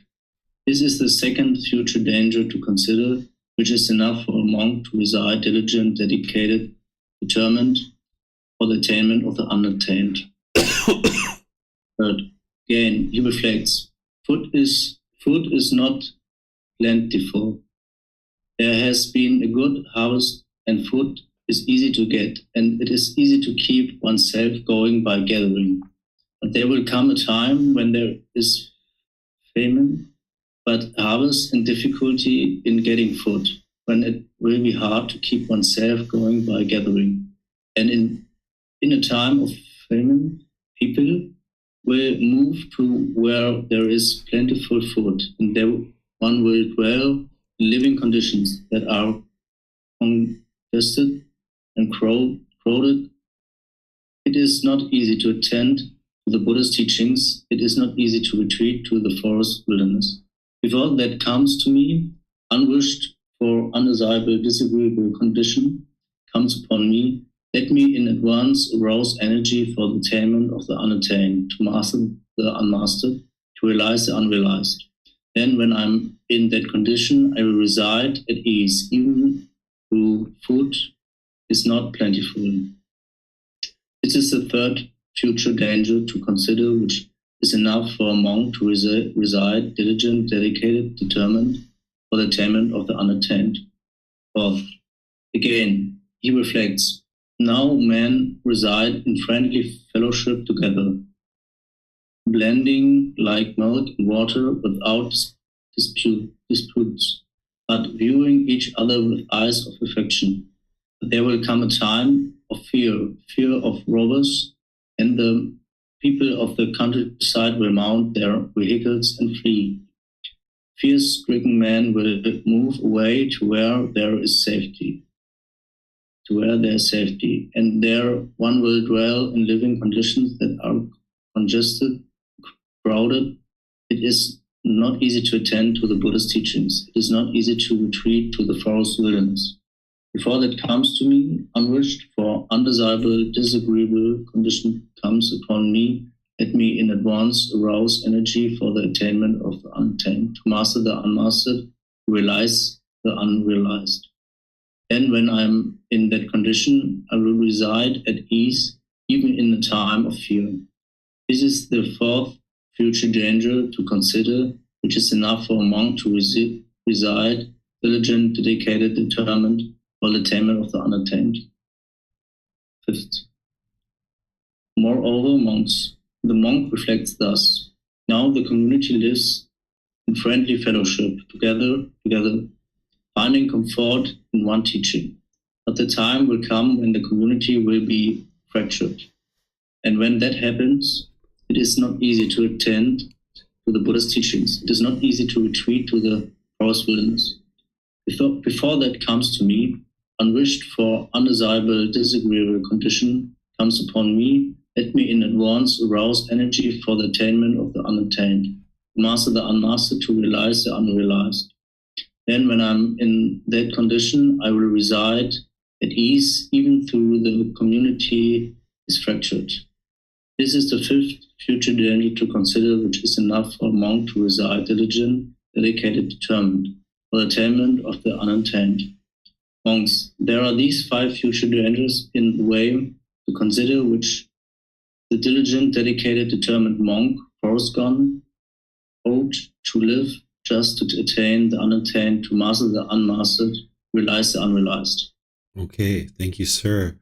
This is the second future danger to consider, which is enough for a monk to reside diligent, dedicated, determined, for the attainment of the unattained. Third, again, he reflects, food is not plentiful. There has been a good harvest, and food is easy to get, and it is easy to keep oneself going by gathering. But there will come a time when there is famine, but harvest and difficulty in getting food, when it will be hard to keep oneself going by gathering. And in a time of famine, people will move to where there is plentiful food, and one will dwell in living conditions that are congested and crowded. It is not easy to attend to the Buddha's teachings. It is not easy to retreat to the forest wilderness. Before that comes to me, unwished for undesirable, disagreeable condition comes upon me. Let me in advance arouse energy for the attainment of the unattained, to master the unmastered, to realize the unrealized. Then when I'm in that condition, I will reside at ease, even though food is not plentiful. This is the third future danger to consider, which is enough for a monk to reside diligent, dedicated, determined for the attainment of the unattained. Fourth, again, he reflects, now men reside in friendly fellowship together, blending like milk and water without disputes, but viewing each other with eyes of affection. But there will come a time of fear of robbers, and the people of the countryside will mount their vehicles and flee. Fear-stricken men will move away to where there is safety. And there one will dwell in living conditions that are congested, crowded. It is not easy to attend to the Buddha's teachings. It is not easy to retreat to the forest wilderness. Before that comes to me, unwished for undesirable, disagreeable condition comes upon me. Let me in advance arouse energy for the attainment of the unattained, to master the unmastered, to realize the unrealized. Then when I'm in that condition, I will reside at ease, even in the time of fear. This is the fourth future danger to consider, which is enough for a monk to reside, diligent, dedicated, determined, for the attainment of the unattained. Fifth, moreover, the monk reflects thus, now the community lives in friendly fellowship, together, finding comfort in one teaching. But the time will come when the community will be fractured. And when that happens, it is not easy to attend to the Buddha's teachings. It is not easy to retreat to the forest wilderness. Before that comes to me, unwished for undesirable, disagreeable condition comes upon me. Let me in advance arouse energy for the attainment of the unattained, to master the unmastered, to realize the unrealized. Then when I'm in that condition, I will reside at ease, even though the community is fractured. This is the fifth future danger to consider, which is enough for a monk to reside diligent, dedicated, determined, for the attainment of the unattained. Monks, there are these 5 future dangers in the way to consider, which the diligent, dedicated, determined monk, forest gone, ought to live just to attain the unattained, to master the unmastered, realize the unrealized. Okay, thank you, sir.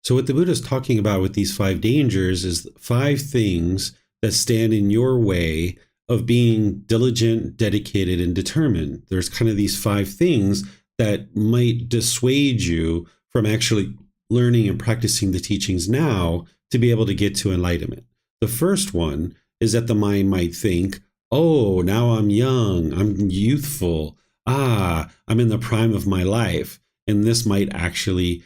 So what the Buddha is talking about with these 5 dangers is 5 things that stand in your way of being diligent, dedicated, and determined. There's kind of these 5 things that might dissuade you from actually learning and practicing the teachings now to be able to get to enlightenment. The first one is that the mind might think, oh, now I'm young, I'm youthful, I'm in the prime of my life. And this might actually,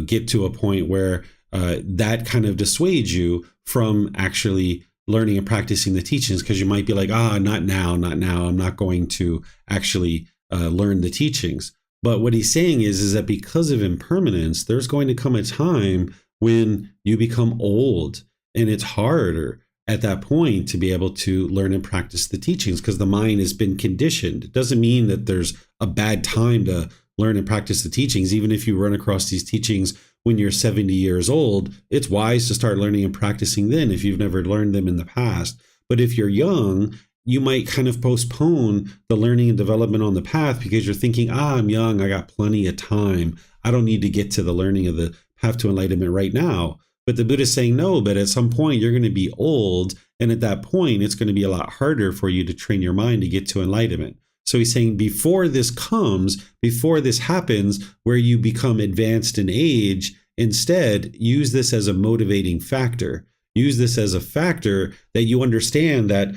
get to a point where that kind of dissuades you from actually learning and practicing the teachings, because you might be like, not now, I'm not going to actually learn the teachings. But what he's saying is that because of impermanence, there's going to come a time when you become old, and it's harder at that point to be able to learn and practice the teachings because the mind has been conditioned. It doesn't mean that there's a bad time to learn and practice the teachings. Even if you run across these teachings when you're 70 years old, it's wise to start learning and practicing then if you've never learned them in the past. But if you're young, you might kind of postpone the learning and development on the path because you're thinking, I'm young, I got plenty of time. I don't need to get to the learning of the path to enlightenment right now. But the Buddha is saying, no, but at some point you're going to be old. And at that point, it's going to be a lot harder for you to train your mind to get to enlightenment. So he's saying before this happens, where you become advanced in age, instead, use this as a motivating factor. Use this as a factor that you understand that,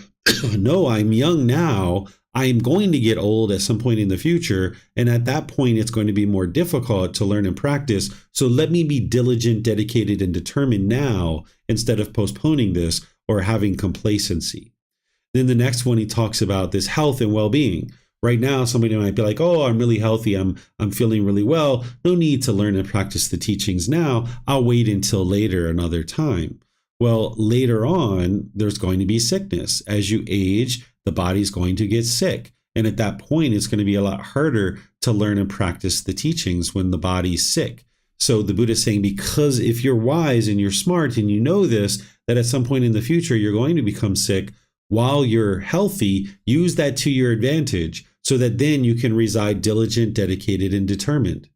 no, I'm young now. I'm going to get old at some point in the future. And at that point, it's going to be more difficult to learn and practice. So let me be diligent, dedicated, and determined now instead of postponing this or having complacency. Then the next one, he talks about this health and well-being. Right now, somebody might be like, oh, I'm really healthy. I'm feeling really well. No need to learn and practice the teachings now. I'll wait until later, another time. Well, later on, there's going to be sickness. As you age, the body's going to get sick. And at that point, it's going to be a lot harder to learn and practice the teachings when the body's sick. So the Buddha is saying, because if you're wise and you're smart and you know this, that at some point in the future, you're going to become sick, while you're healthy, use that to your advantage so that then you can reside diligent, dedicated, and determined.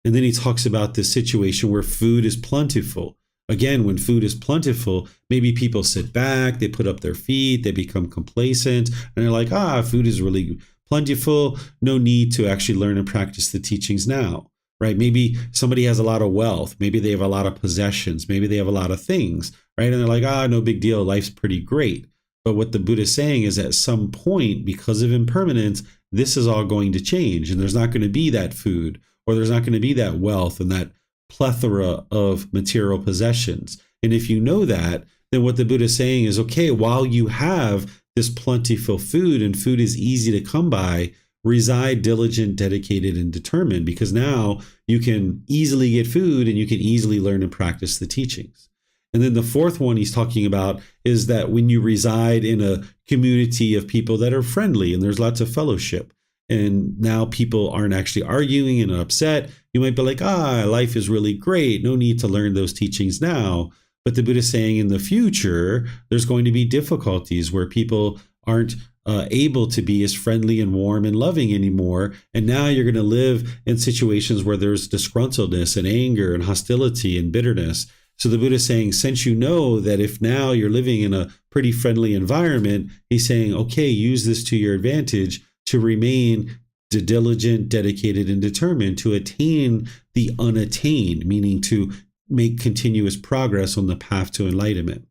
And then he talks about this situation where food is plentiful. Again, when food is plentiful, maybe people sit back, they put up their feet, they become complacent, and they're like, food is really plentiful. No need to actually learn and practice the teachings now, right? Maybe somebody has a lot of wealth. Maybe they have a lot of possessions. Maybe they have a lot of things, right? And they're like, no big deal. Life's pretty great. But what the Buddha is saying is at some point, because of impermanence, this is all going to change. And there's not going to be that food, or there's not going to be that wealth and that plethora of material possessions. And if you know that, then what the Buddha is saying is, okay, while you have this plentiful food and food is easy to come by, reside diligent, dedicated, and determined, because now you can easily get food and you can easily learn and practice the teachings. And then the fourth one he's talking about is that when you reside in a community of people that are friendly and there's lots of fellowship, and now people aren't actually arguing and upset, you might be like, life is really great. No need to learn those teachings now. But the Buddha is saying in the future, there's going to be difficulties where people aren't able to be as friendly and warm and loving anymore. And now you're going to live in situations where there's disgruntledness and anger and hostility and bitterness. So the Buddha is saying, since you know that if now you're living in a pretty friendly environment, he's saying, okay, use this to your advantage to remain diligent, dedicated, and determined to attain the unattained, meaning to make continuous progress on the path to enlightenment.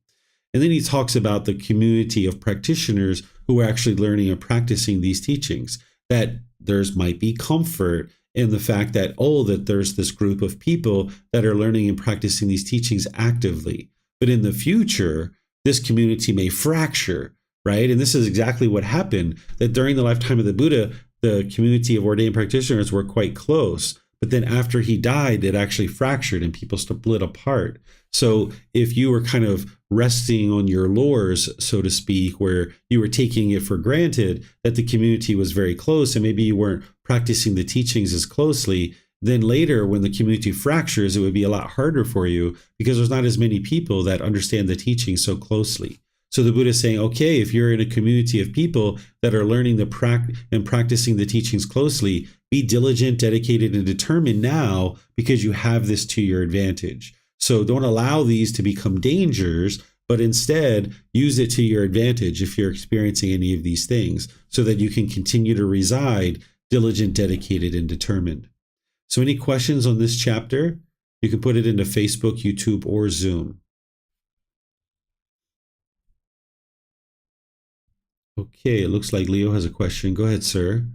And then he talks about the community of practitioners who are actually learning and practicing these teachings, that there's might be comfort in the fact that, that there's this group of people that are learning and practicing these teachings actively. But in the future, this community may fracture, right? And this is exactly what happened, that during the lifetime of the Buddha, the community of ordained practitioners were quite close. But then after he died, it actually fractured and people split apart. So if you were kind of resting on your laurels, so to speak, where you were taking it for granted that the community was very close and maybe you weren't practicing the teachings as closely, then later when the community fractures, it would be a lot harder for you because there's not as many people that understand the teaching so closely. So the Buddha is saying, okay, if you're in a community of people that are learning and practicing the teachings closely, be diligent, dedicated, and determined now because you have this to your advantage. So don't allow these to become dangers, but instead use it to your advantage if you're experiencing any of these things so that you can continue to reside diligent, dedicated, and determined. So any questions on this chapter? You can put it into Facebook, YouTube, or Zoom. Okay, it looks like Leo has a question. Go ahead, sir.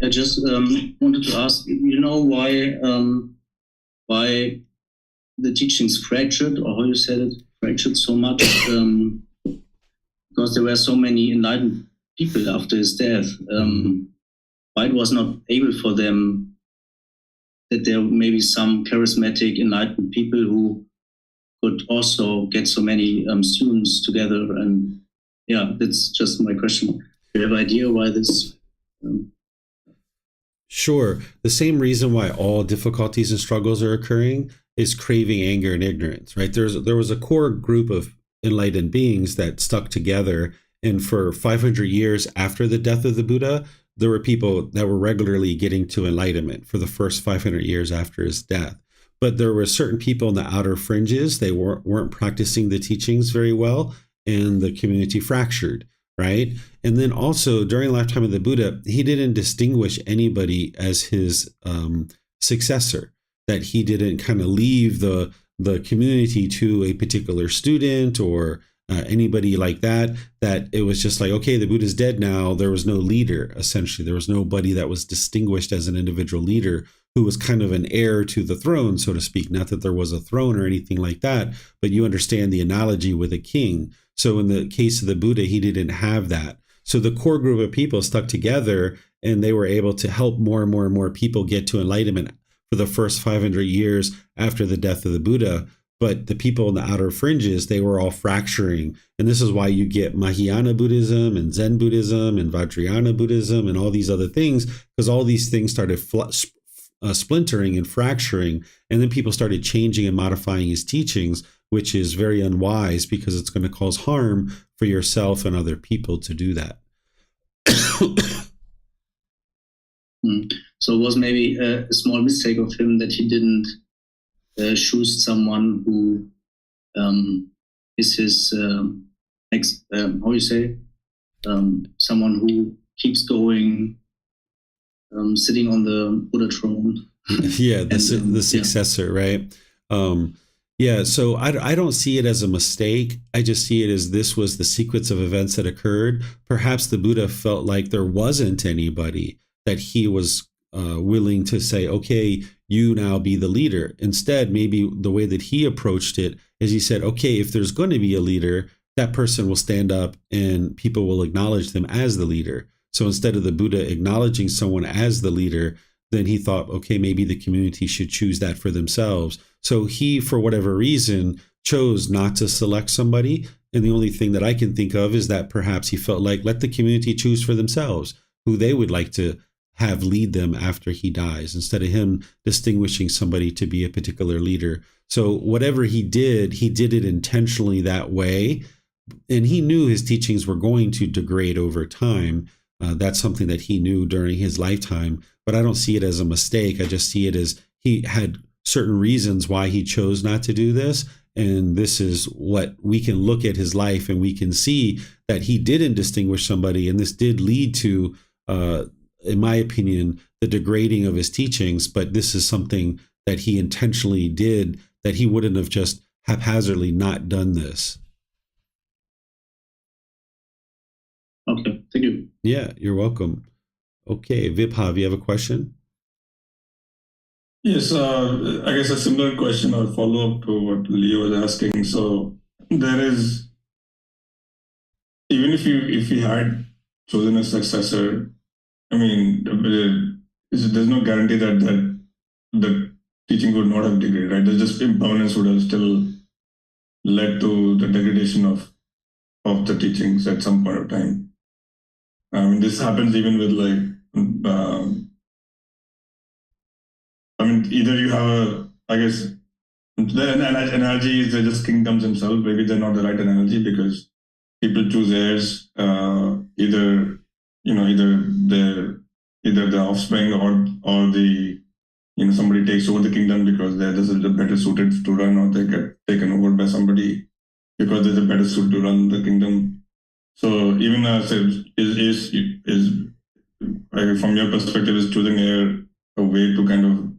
I just wanted to ask, why the teachings fractured, or how you said it, fractured so much, because there were so many enlightened people after his death. Why it was not able for them, that there may be some charismatic enlightened people who could also get so many students together. And that's just my question. Do you have an idea why this? Sure. The same reason why all difficulties and struggles are occurring is craving, anger, and ignorance, right? There was a core group of enlightened beings that stuck together. And for 500 years after the death of the Buddha, there were people that were regularly getting to enlightenment for the first 500 years after his death. But there were certain people in the outer fringes, they weren't practicing the teachings very well, and the community fractured, right? And then also during the lifetime of the Buddha, he didn't distinguish anybody as his successor, that he didn't kind of leave the community to a particular student or anybody like that it was just like, okay, the Buddha's dead now. There was no leader, essentially. There was nobody that was distinguished as an individual leader who was kind of an heir to the throne, so to speak. Not that there was a throne or anything like that, but you understand the analogy with a king. So in the case of the Buddha, he didn't have that. So the core group of people stuck together, and they were able to help more and more and more people get to enlightenment for the first 500 years after the death of the Buddha. But the people in the outer fringes, they were all fracturing. And this is why you get Mahayana Buddhism and Zen Buddhism and Vajrayana Buddhism and all these other things, because all these things started splintering and fracturing. And then people started changing and modifying his teachings, which is very unwise because it's going to cause harm for yourself and other people to do that. So it was maybe a small mistake of him that he didn't choose someone who is his someone who keeps going, sitting on the Buddha throne. Yeah, the successor, right? So I don't see it as a mistake. I just see it as this was the sequence of events that occurred. Perhaps the Buddha felt like there wasn't anybody that he was willing to say, okay, you now be the leader. Instead, maybe the way that he approached it is he said, okay, if there's going to be a leader, that person will stand up and people will acknowledge them as the leader. So instead of the Buddha acknowledging someone as the leader, then he thought, okay, maybe the community should choose that for themselves. So he, for whatever reason, chose not to select somebody. And the only thing that I can think of is that perhaps he felt like, let the community choose for themselves who they would like to have lead them after he dies, instead of him distinguishing somebody to be a particular leader. So whatever he did it intentionally that way. And he knew his teachings were going to degrade over time. That's something that he knew during his lifetime. But I don't see it as a mistake. I just see it as he had certain reasons why he chose not to do this. And this is what we can look at his life and we can see that he didn't distinguish somebody. And this did lead to, in my opinion, the degrading of his teachings. But this is something that he intentionally did, that he wouldn't have just haphazardly not done this. Okay, thank you. Yeah, you're welcome. Okay, Vibhav, you have a question? Yes, I guess a similar question or follow-up to what Leo was asking. So there is, even if he had chosen a successor, I mean, there's no guarantee that the teaching would not have degraded, right? There's just impermanence would have still led to the degradation of the teachings at some point of time. I mean, this happens even with either you have I guess the analogy is they're just kingdoms themselves. Maybe they're not the right analogy because people choose heirs, either the offspring or the somebody takes over the kingdom because they're better suited to run, or they get taken over by somebody because they're the better suited to run the kingdom. So even from your perspective, is choosing a way to kind of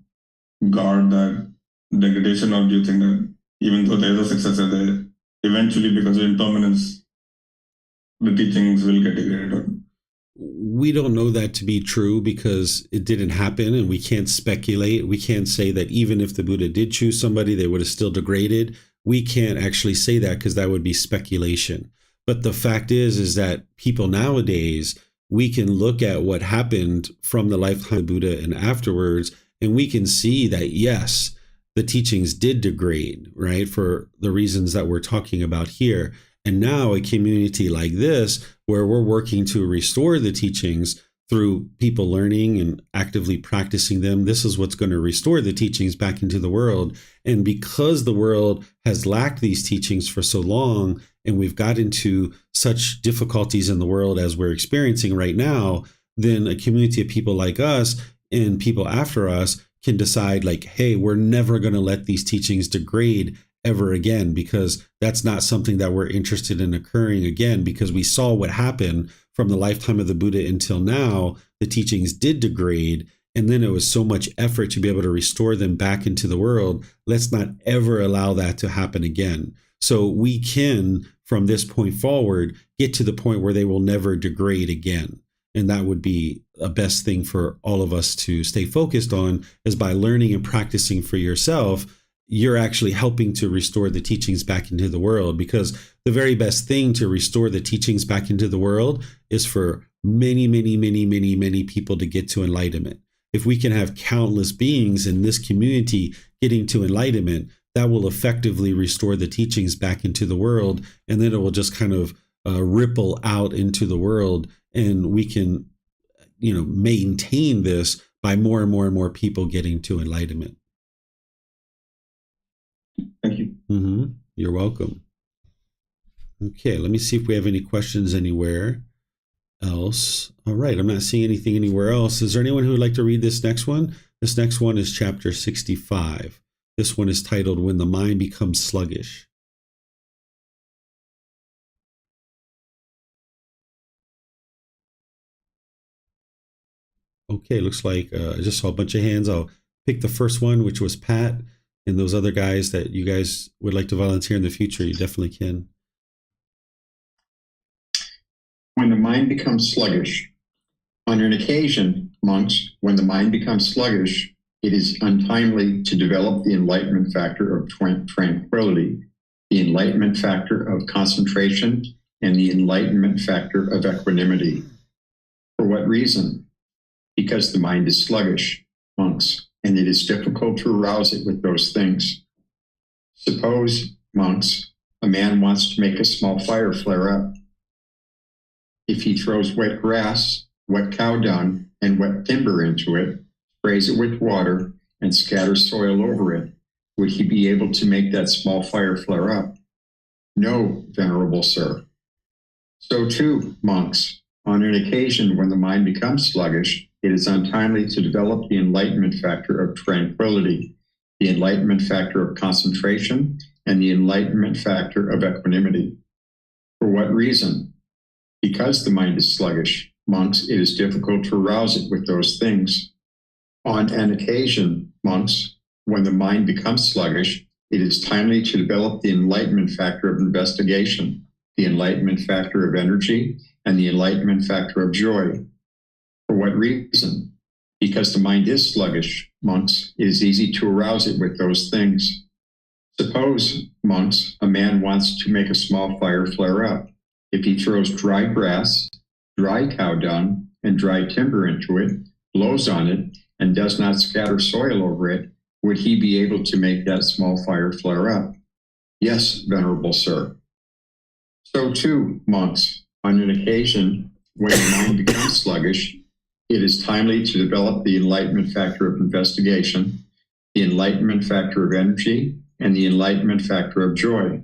guard that degradation, or do you think that even though there's a successor, there eventually, because of impermanence, the teachings will get degraded? We don't know that to be true because it didn't happen, and we can't speculate. We can't say that even if the Buddha did choose somebody, they would have still degraded. We can't actually say that because that would be speculation. But the fact is that people nowadays, we can look at what happened from the lifetime of Buddha and afterwards, and we can see that, yes, the teachings did degrade, right, for the reasons that we're talking about here. And now a community like this, where we're working to restore the teachings through people learning and actively practicing them, this is what's going to restore the teachings back into the world. And because the world has lacked these teachings for so long, and we've got into such difficulties in the world as we're experiencing right now, then a community of people like us and people after us can decide, like, hey, we're never going to let these teachings degrade ever again, because that's not something that we're interested in occurring again, because we saw what happened from the lifetime of the Buddha until now. The teachings did degrade, and then it was so much effort to be able to restore them back into the world. Let's not ever allow that to happen again. So we can from this point forward, get to the point where they will never degrade again. And that would be a best thing for all of us to stay focused on, is by learning and practicing for yourself, you're actually helping to restore the teachings back into the world. Because the very best thing to restore the teachings back into the world is for many, many, many, many, many people to get to enlightenment. If we can have countless beings in this community getting to enlightenment, that will effectively restore the teachings back into the world. And then it will just kind of ripple out into the world. And we can, maintain this by more and more and more people getting to enlightenment. Thank you. Mm-hmm. You're welcome. Okay, let me see if we have any questions anywhere else. All right, I'm not seeing anything anywhere else. Is there anyone who would like to read this next one? This next one is chapter 65. This one is titled When the Mind Becomes Sluggish. Okay, looks like I just saw a bunch of hands. I'll pick the first one, which was Pat, and those other guys that you guys would like to volunteer in the future, you definitely can. When the mind becomes sluggish. On an occasion, monks, when the mind becomes sluggish, it is untimely to develop the enlightenment factor of tranquility, the enlightenment factor of concentration, and the enlightenment factor of equanimity. For what reason? Because the mind is sluggish, monks, and it is difficult to arouse it with those things. Suppose, monks, a man wants to make a small fire flare up. If he throws wet grass, wet cow dung, and wet timber into it, sprays it with water, and scatters soil over it, would he be able to make that small fire flare up? No, venerable sir. So too, monks, on an occasion when the mind becomes sluggish, it is untimely to develop the enlightenment factor of tranquility, the enlightenment factor of concentration, and the enlightenment factor of equanimity. For what reason? Because the mind is sluggish, monks, it is difficult to arouse it with those things. On an occasion, monks, when the mind becomes sluggish, it is timely to develop the enlightenment factor of investigation, the enlightenment factor of energy, and the enlightenment factor of joy. For what reason? Because the mind is sluggish, monks, it is easy to arouse it with those things. Suppose, monks, a man wants to make a small fire flare up. If he throws dry grass, dry cow dung, and dry timber into it, blows on it, and does not scatter soil over it, would he be able to make that small fire flare up? Yes, venerable sir. So too, monks, on an occasion when the mind becomes sluggish, it is timely to develop the enlightenment factor of investigation, the enlightenment factor of energy, and the enlightenment factor of joy.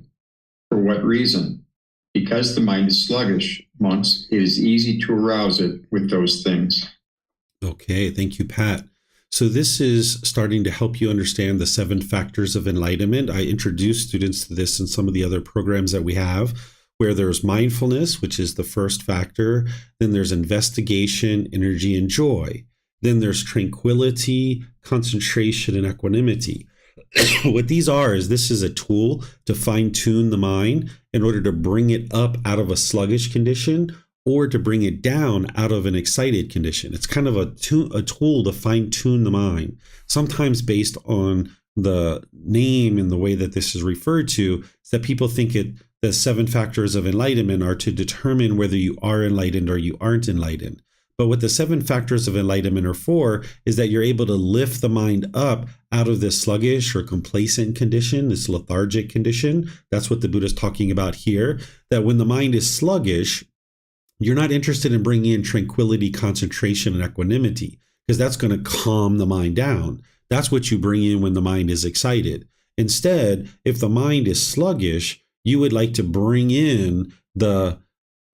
For what reason? Because the mind is sluggish, monks, it is easy to arouse it with those things. Okay, thank you, Pat. So this is starting to help you understand the 7 factors of enlightenment. I introduced students to this in some of the other programs that we have, where there's mindfulness, which is the first factor. Then there's investigation, energy, and joy. Then there's tranquility, concentration, and equanimity. What these are is this is a tool to fine-tune the mind in order to bring it up out of a sluggish condition or to bring it down out of an excited condition. It's kind of a tool to fine-tune the mind, sometimes based on the name and the way that this is referred to, is that people think the 7 factors of enlightenment are to determine whether you are enlightened or you aren't enlightened. But what the 7 factors of enlightenment are for is that you're able to lift the mind up out of this sluggish or complacent condition, this lethargic condition. That's what the Buddha is talking about here, that when the mind is sluggish, you're not interested in bringing in tranquility, concentration, and equanimity, because that's going to calm the mind down. That's what you bring in when the mind is excited. Instead, if the mind is sluggish, you would like to bring in the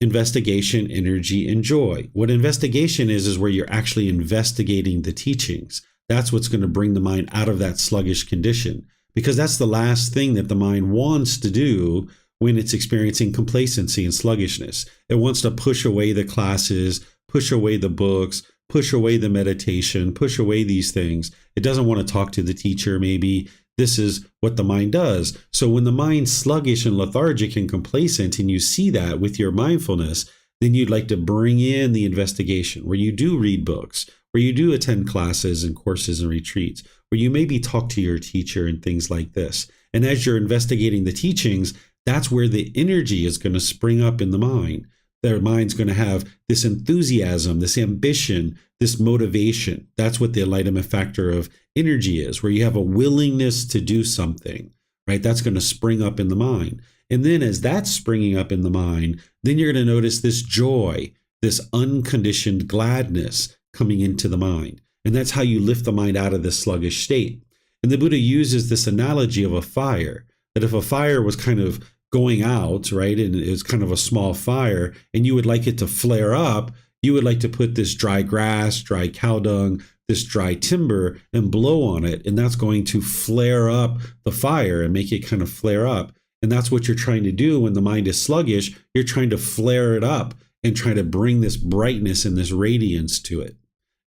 investigation, energy, and joy. What investigation is where you're actually investigating the teachings. That's what's going to bring the mind out of that sluggish condition, because that's the last thing that the mind wants to do when it's experiencing complacency and sluggishness. It wants to push away the classes, push away the books, push away the meditation, push away these things. It doesn't want to talk to the teacher maybe. This is what the mind does. So when the mind's sluggish and lethargic and complacent, and you see that with your mindfulness, then you'd like to bring in the investigation, where you do read books, where you do attend classes and courses and retreats, where you maybe talk to your teacher and things like this. And as you're investigating the teachings, that's where the energy is going to spring up in the mind. Their mind's going to have this enthusiasm, this ambition, this motivation. That's what the enlightenment factor of energy is, where you have a willingness to do something, right? That's going to spring up in the mind. And then as that's springing up in the mind, then you're going to notice this joy, this unconditioned gladness coming into the mind. And that's how you lift the mind out of this sluggish state. And the Buddha uses this analogy of a fire, that if a fire was kind of going out, right, and it's kind of a small fire, and you would like it to flare up, you would like to put this dry grass, dry cow dung, this dry timber and blow on it. And that's going to flare up the fire and make it kind of flare up. And that's what you're trying to do when the mind is sluggish. You're trying to flare it up and try to bring this brightness and this radiance to it.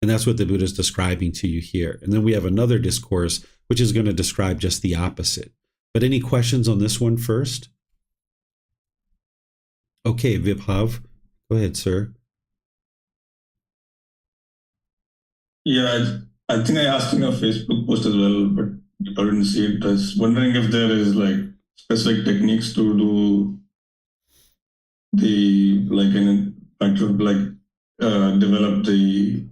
And that's what the Buddha is describing to you here. And then we have another discourse, which is going to describe just the opposite. But any questions on this one first? Okay, Vibhav, go ahead, sir. Yeah, I think I asked in a Facebook post as well, but I didn't see it. I was wondering if there is like specific techniques to do the like in factor of like develop the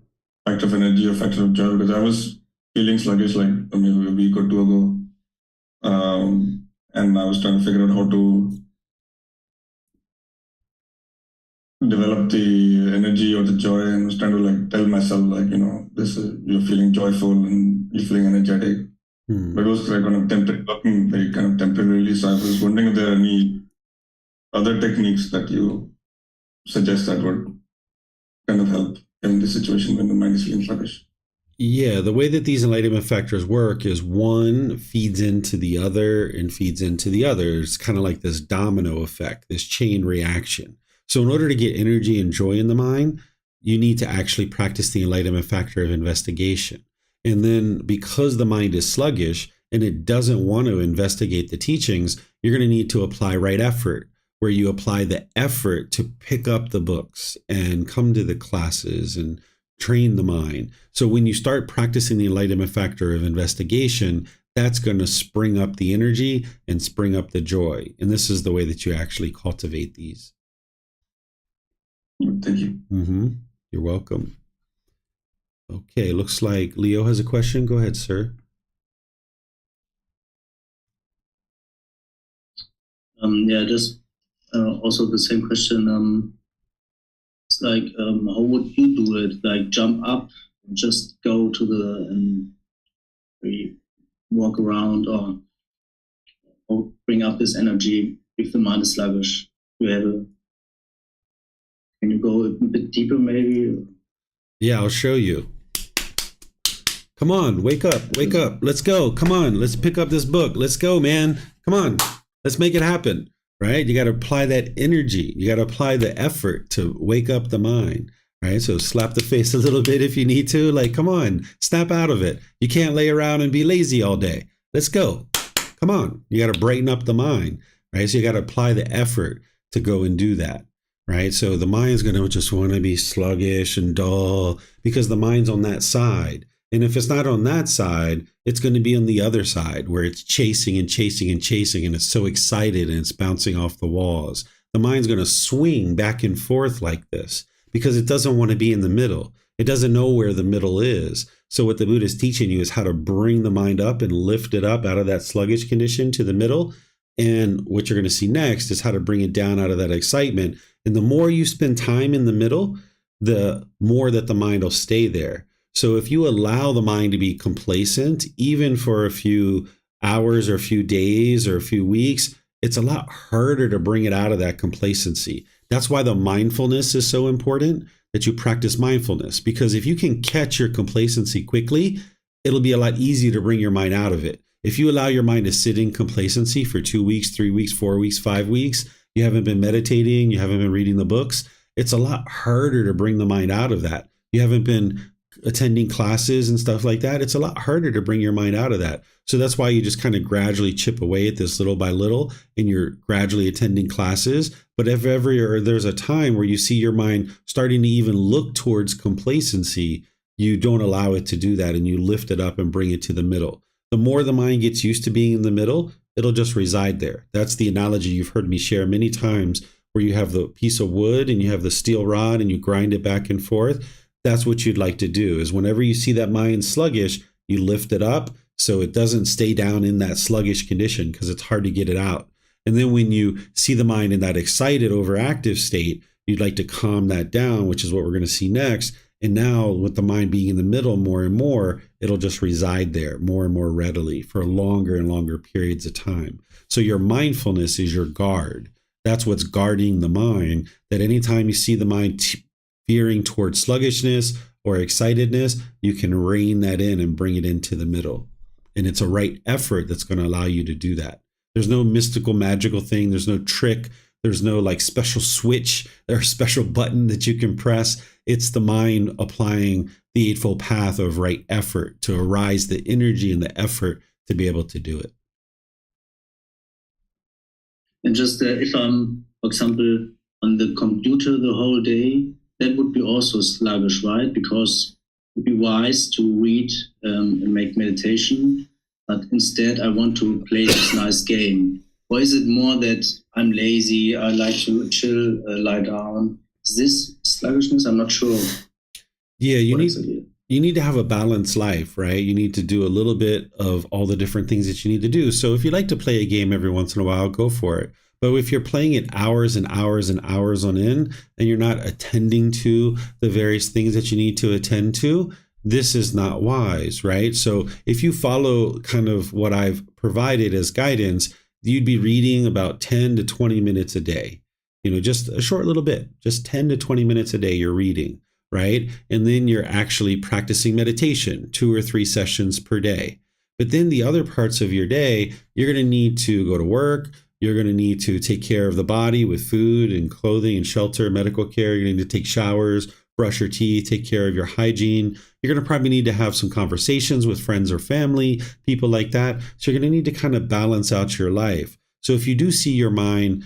factor of energy or factor of joy, because I was feeling sluggish like maybe a week or two ago, and I was trying to figure out how to develop the energy or the joy, and was trying to like tell myself like, you know, this is, you're feeling joyful and you're feeling energetic. But it was like kind of working very kind of temporarily. So I was wondering if there are any other techniques that you suggest that would kind of help in this situation when the mind is feeling sluggish. Yeah, the way that these enlightenment factors work is one feeds into the other and feeds into the other. It's kind of like this domino effect, this chain reaction. So in order to get energy and joy in the mind, you need to actually practice the enlightenment factor of investigation. And then because the mind is sluggish and it doesn't want to investigate the teachings, you're going to need to apply right effort, where you apply the effort to pick up the books and come to the classes and train the mind. So when you start practicing the enlightenment factor of investigation, that's going to spring up the energy and spring up the joy. And this is the way that you actually cultivate these. Thank you. You're welcome. Okay, looks like Leo has a question. Go ahead, sir. Yeah, just also the same question. It's like, how would you do it? Like jump up, and just go to the walk around, or bring up this energy if the mind is sluggish? Can you go a bit deeper, maybe? Yeah, I'll show you. Come on, wake up. Let's go. Come on, let's pick up this book. Let's go, man. Come on, let's make it happen, right? You got to apply that energy. You got to apply the effort to wake up the mind, right? So slap the face a little bit if you need to. Like, come on, snap out of it. You can't lay around and be lazy all day. Let's go. Come on, you got to brighten up the mind, right? So you got to apply the effort to go and do that. Right. So the mind's going to just want to be sluggish and dull because the mind's on that side. And if it's not on that side, it's going to be on the other side where it's chasing and chasing and chasing. And it's so excited and it's bouncing off the walls. The mind's going to swing back and forth like this because it doesn't want to be in the middle. It doesn't know where the middle is. So what the Buddha is teaching you is how to bring the mind up and lift it up out of that sluggish condition to the middle. And what you're going to see next is how to bring it down out of that excitement. And the more you spend time in the middle, the more that the mind will stay there. So if you allow the mind to be complacent, even for a few hours or a few days or a few weeks, it's a lot harder to bring it out of that complacency. That's why the mindfulness is so important, that you practice mindfulness. Because if you can catch your complacency quickly, it'll be a lot easier to bring your mind out of it. If you allow your mind to sit in complacency for 2 weeks, 3 weeks, 4 weeks, 5 weeks, you haven't been meditating, you haven't been reading the books, it's a lot harder to bring the mind out of that. You haven't been attending classes and stuff like that, it's a lot harder to bring your mind out of that. So that's why you just kind of gradually chip away at this little by little, and you're gradually attending classes. But if ever there's a time where you see your mind starting to even look towards complacency, you don't allow it to do that, and you lift it up and bring it to the middle. The more the mind gets used to being in the middle, it'll just reside there. That's the analogy you've heard me share many times, where you have the piece of wood and you have the steel rod and you grind it back and forth. That's what you'd like to do, is whenever you see that mind sluggish, you lift it up so it doesn't stay down in that sluggish condition, because it's hard to get it out. And then when you see the mind in that excited, overactive state, you'd like to calm that down, which is what we're going to see next. And now with the mind being in the middle more and more, it'll just reside there more and more readily for longer and longer periods of time. So your mindfulness is your guard. That's what's guarding the mind, that anytime you see the mind veering towards sluggishness or excitedness, you can rein that in and bring it into the middle. And it's a right effort that's going to allow you to do that. There's no mystical, magical thing. There's no trick. There's no like special switch or special button that you can press. It's the mind applying the Eightfold Path of right effort to arise the energy and the effort to be able to do it. And just if I'm, for example, on the computer the whole day, that would be also sluggish, right? Because it would be wise to read and make meditation, but instead I want to play this nice game. Or is it more that I'm lazy, I like to chill, lie down? Is this sluggishness? I'm not sure. Yeah, you need to have a balanced life, right? You need to do a little bit of all the different things that you need to do. So if you like to play a game every once in a while, go for it. But if you're playing it hours and hours and hours on end, and you're not attending to the various things that you need to attend to, this is not wise, right? So if you follow kind of what I've provided as guidance, you'd be reading about 10 to 20 minutes a day, just a short little bit, just 10 to 20 minutes a day you're reading, right? And then you're actually practicing meditation, 2 or 3 sessions per day. But then the other parts of your day, you're going to need to go to work. You're going to need to take care of the body with food and clothing and shelter, medical care. You're going to need to take showers, brush your teeth, take care of your hygiene. You're going to probably need to have some conversations with friends or family, people like that. So you're going to need to kind of balance out your life. So if you do see your mind,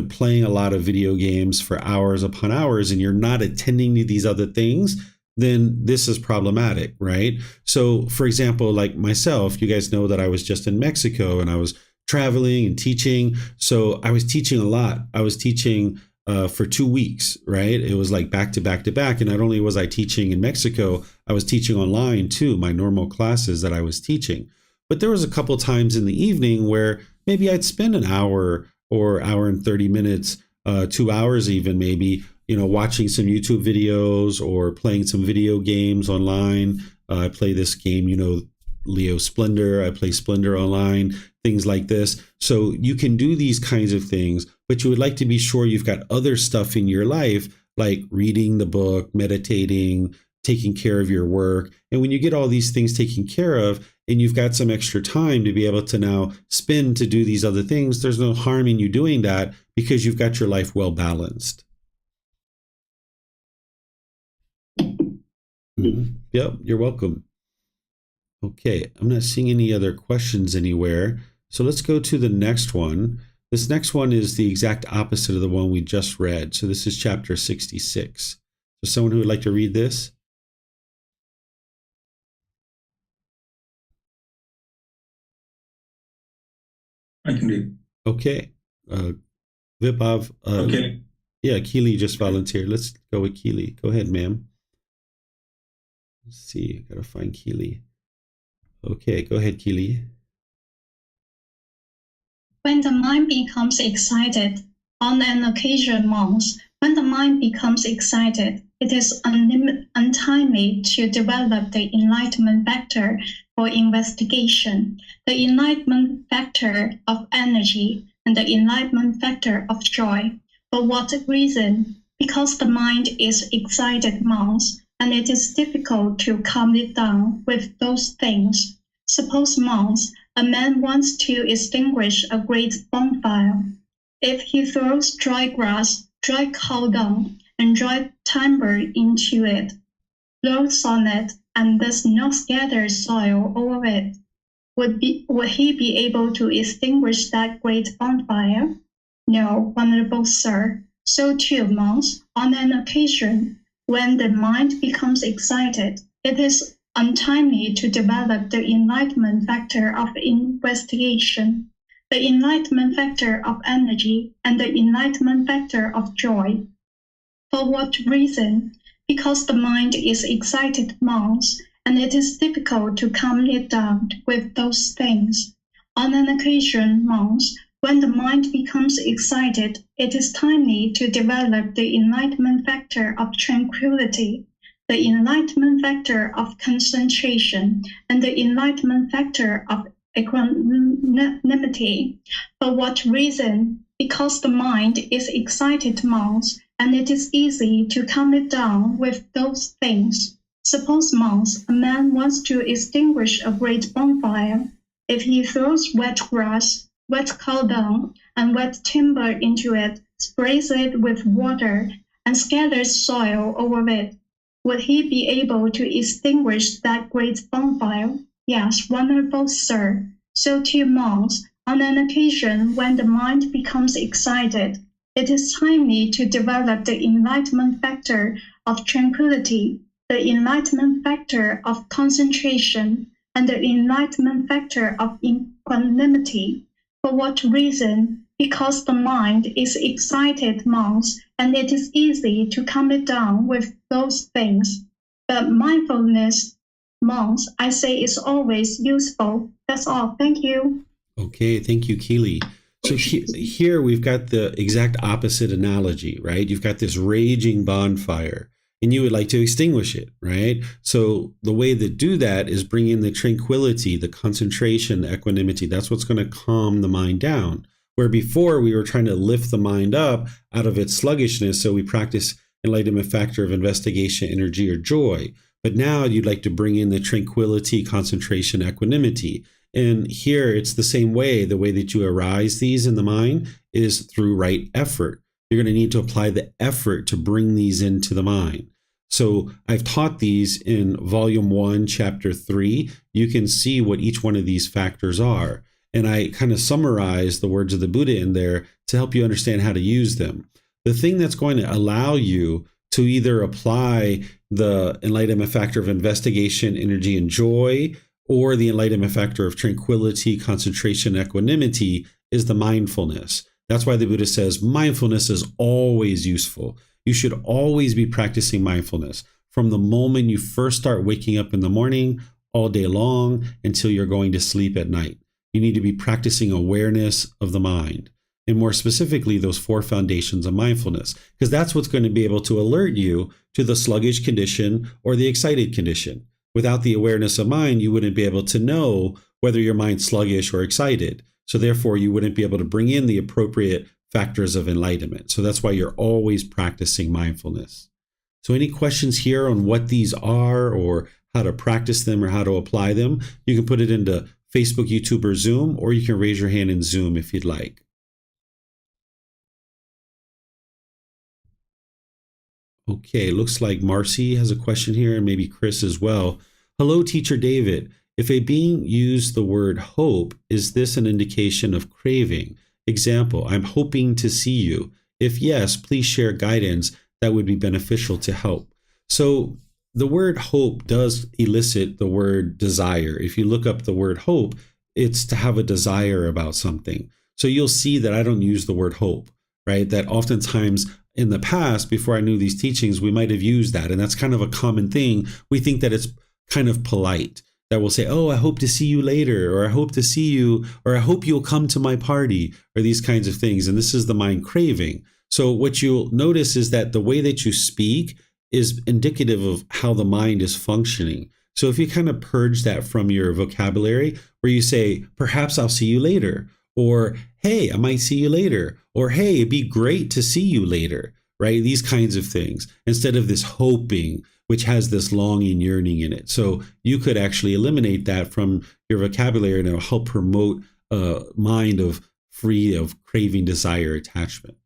playing a lot of video games for hours upon hours, and you're not attending to these other things, then this is problematic, right? So for example, like myself, you guys know that I was just in Mexico and I was traveling and teaching. So I was teaching a lot. I was teaching for 2 weeks, right? It was like back to back to back. And not only was I teaching in Mexico, I was teaching online too, my normal classes that I was teaching. But there was a couple times in the evening where maybe I'd spend an hour or hour and 30 minutes, 2 hours even maybe, watching some YouTube videos or playing some video games online. I play this game, Leo Splendor. I play Splendor online, things like this. So you can do these kinds of things, but you would like to be sure you've got other stuff in your life, like reading the book, meditating, taking care of your work. And when you get all these things taken care of and you've got some extra time to be able to now spend to do these other things, there's no harm in you doing that because you've got your life well balanced. Mm-hmm. Yep, you're welcome. Okay, I'm not seeing any other questions anywhere. So let's go to the next one. This next one is the exact opposite of the one we just read. So this is chapter 66. So someone who would like to read this? I can read. Okay. Vibhav. Okay. Yeah, Keely just volunteered. Let's go with Keely. Go ahead, ma'am. Let's see. I gotta find Keely. Okay, go ahead, Keely. When the mind becomes excited, on an occasion, monks, when the mind becomes excited, it is untimely to develop the enlightenment factor for investigation, the enlightenment factor of energy, and the enlightenment factor of joy. For what reason? Because the mind is excited, monks, and it is difficult to calm it down with those things. Suppose, monks, a man wants to extinguish a great bonfire. If he throws dry grass, dry cow dung, and dry timber into it, floats on it, and does not scatter soil over it, would he be able to extinguish that great bonfire? No, Venerable Sir. So too, monks, on an occasion when the mind becomes excited, it is untimely to develop the enlightenment factor of investigation, the enlightenment factor of energy, and the enlightenment factor of joy. For what reason? Because the mind is excited, monks, and it is difficult to calm it down with those things. On an occasion, monks, when the mind becomes excited, it is timely to develop the enlightenment factor of tranquility, the enlightenment factor of concentration, and the enlightenment factor of equanimity. For what reason? Because the mind is excited, monks, and it is easy to calm it down with those things. Suppose, monks, a man wants to extinguish a great bonfire. If he throws wet grass, wet cow dung, and wet timber into it, sprays it with water, and scatters soil over it, would he be able to extinguish that great bonfire? Yes, Venerable Sir. So too, monks, on an occasion when the mind becomes excited, it is timely to develop the enlightenment factor of tranquility, the enlightenment factor of concentration, and the enlightenment factor of equanimity. For what reason? Because the mind is excited, monks, and it is easy to calm it down with those things. But mindfulness, monks, I say, is always useful. That's all. Thank you. Okay, thank you, Keely. So here we've got the exact opposite analogy, right? You've got this raging bonfire and you would like to extinguish it, right? So the way to do that is bring in the tranquility, the concentration, the equanimity. That's what's going to calm the mind down. Where before we were trying to lift the mind up out of its sluggishness, so we practice enlightenment factor of investigation, energy, or joy. But now you'd like to bring in the tranquility, concentration, equanimity. And here it's the same way. The way that you arise these in the mind is through right effort. You're going to need to apply the effort to bring these into the mind. So I've taught these in volume 1, chapter 3. You can see what each one of these factors are. And I kind of summarize the words of the Buddha in there to help you understand how to use them. The thing that's going to allow you to either apply the enlightenment factor of investigation, energy, and joy, or the enlightenment factor of tranquility, concentration, equanimity is the mindfulness. That's why the Buddha says mindfulness is always useful. You should always be practicing mindfulness from the moment you first start waking up in the morning, all day long, until you're going to sleep at night. You need to be practicing awareness of the mind, and more specifically, those 4 foundations of mindfulness, because that's what's going to be able to alert you to the sluggish condition or the excited condition. Without the awareness of mind, you wouldn't be able to know whether your mind's sluggish or excited. So therefore, you wouldn't be able to bring in the appropriate factors of enlightenment. So that's why you're always practicing mindfulness. So any questions here on what these are or how to practice them or how to apply them, you can put it into Facebook, YouTube, or Zoom, or you can raise your hand in Zoom if you'd like. Okay, looks like Marcy has a question here, and maybe Chris as well. Hello, Teacher David. If a being used the word hope, is this an indication of craving? Example, I'm hoping to see you. If yes, please share guidance that would be beneficial to help. So the word hope does elicit the word desire. If you look up the word hope, it's to have a desire about something. So you'll see that I don't use the word hope, right? That oftentimes in the past, before I knew these teachings, we might have used that. And that's kind of a common thing. We think that it's kind of polite, that we'll say, oh, I hope to see you later, or I hope to see you, or I hope you'll come to my party, or these kinds of things. And this is the mind craving. So what you'll notice is that the way that you speak is indicative of how the mind is functioning. So if you kind of purge that from your vocabulary, where you say, perhaps I'll see you later, or hey, I might see you later, or hey, it'd be great to see you later, right? These kinds of things, instead of this hoping, which has this longing, yearning in it. So you could actually eliminate that from your vocabulary, and it'll help promote a mind of free of craving, desire, attachment.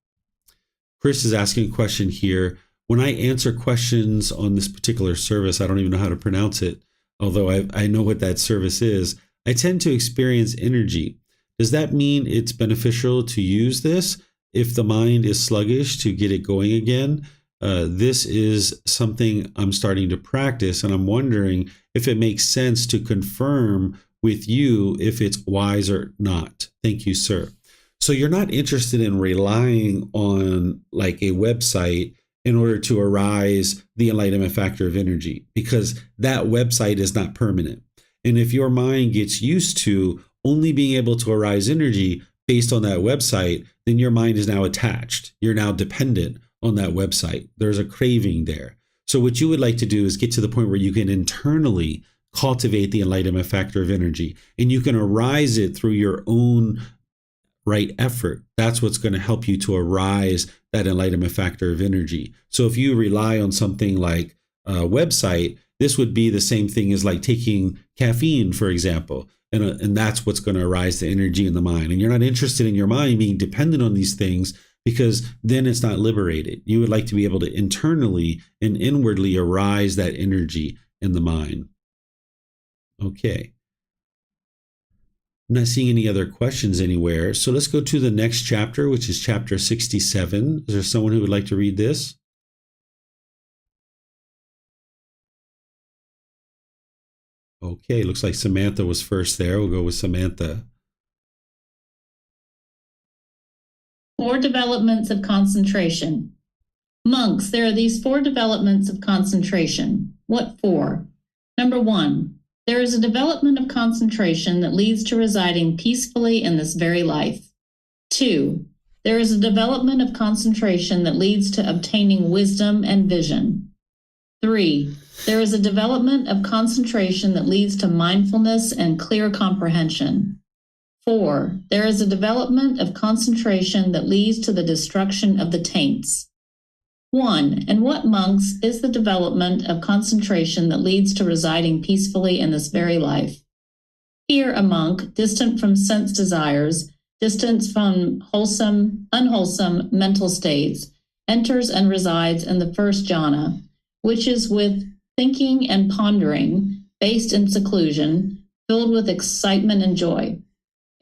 Chris is asking a question here. when I answer questions on this particular service, I don't even know how to pronounce it, although I know what that service is, I tend to experience energy. Does that mean it's beneficial to use this if the mind is sluggish to get it going again? This is something I'm starting to practice, and I'm wondering if it makes sense to confirm with you if it's wise or not. Thank you, sir. So you're not interested in relying on like a website in order to arise the enlightenment factor of energy, because that website is not permanent. And if your mind gets used to only being able to arise energy based on that website, then your mind is now attached. You're now dependent on that website. There's a craving there. So what you would like to do is get to the point where you can internally cultivate the enlightenment factor of energy, and you can arise it through your own right effort. That's what's going to help you to arise that enlightenment factor of energy. So if you rely on something like a website, this would be the same thing as like taking caffeine, for example. And that's what's going to arise the energy in the mind. And you're not interested in your mind being dependent on these things, because then it's not liberated. You would like to be able to internally and inwardly arise that energy in the mind. Okay. I'm not seeing any other questions anywhere. So let's go to the next chapter, which is chapter 67. Is there someone who would like to read this? Okay, looks like Samantha was first there. We'll go with Samantha. 4 developments of concentration. Monks, there are these 4 developments of concentration. What 4? Number 1, there is a development of concentration that leads to residing peacefully in this very life. 2, there is a development of concentration that leads to obtaining wisdom and vision. 3, there is a development of concentration that leads to mindfulness and clear comprehension. 4, there is a development of concentration that leads to the destruction of the taints. 1, and what, monks, is the development of concentration that leads to residing peacefully in this very life? Here a monk, distant from sense desires, distant from unwholesome mental states, enters and resides in the first jhana, which is with thinking and pondering, based in seclusion, filled with excitement and joy.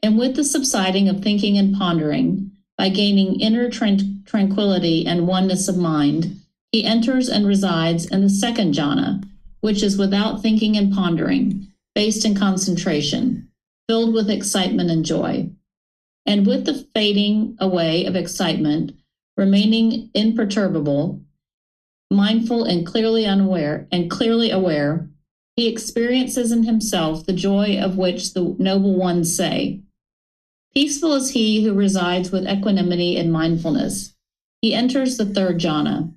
And with the subsiding of thinking and pondering, by gaining inner tranquility and oneness of mind, he enters and resides in the second jhana, which is without thinking and pondering, based in concentration, filled with excitement and joy. And with the fading away of excitement, remaining imperturbable, mindful and clearly aware, he experiences in himself the joy of which the noble ones say. Peaceful is he who resides with equanimity and mindfulness. He enters the third jhana,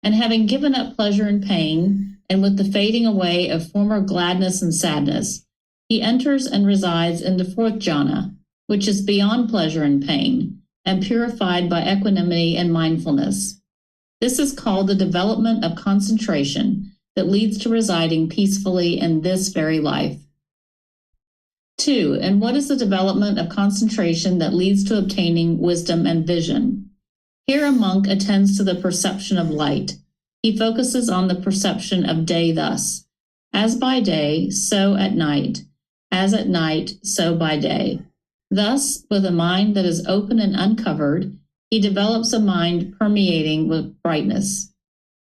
and having given up pleasure and pain, and with the fading away of former gladness and sadness, he enters and resides in the fourth jhana, which is beyond pleasure and pain, and purified by equanimity and mindfulness. This is called the development of concentration that leads to residing peacefully in this very life. 2, and what is the development of concentration that leads to obtaining wisdom and vision? Here a monk attends to the perception of light. He focuses on the perception of day thus: as by day, so at night; as at night, so by day. Thus, with a mind that is open and uncovered, he develops a mind permeating with brightness.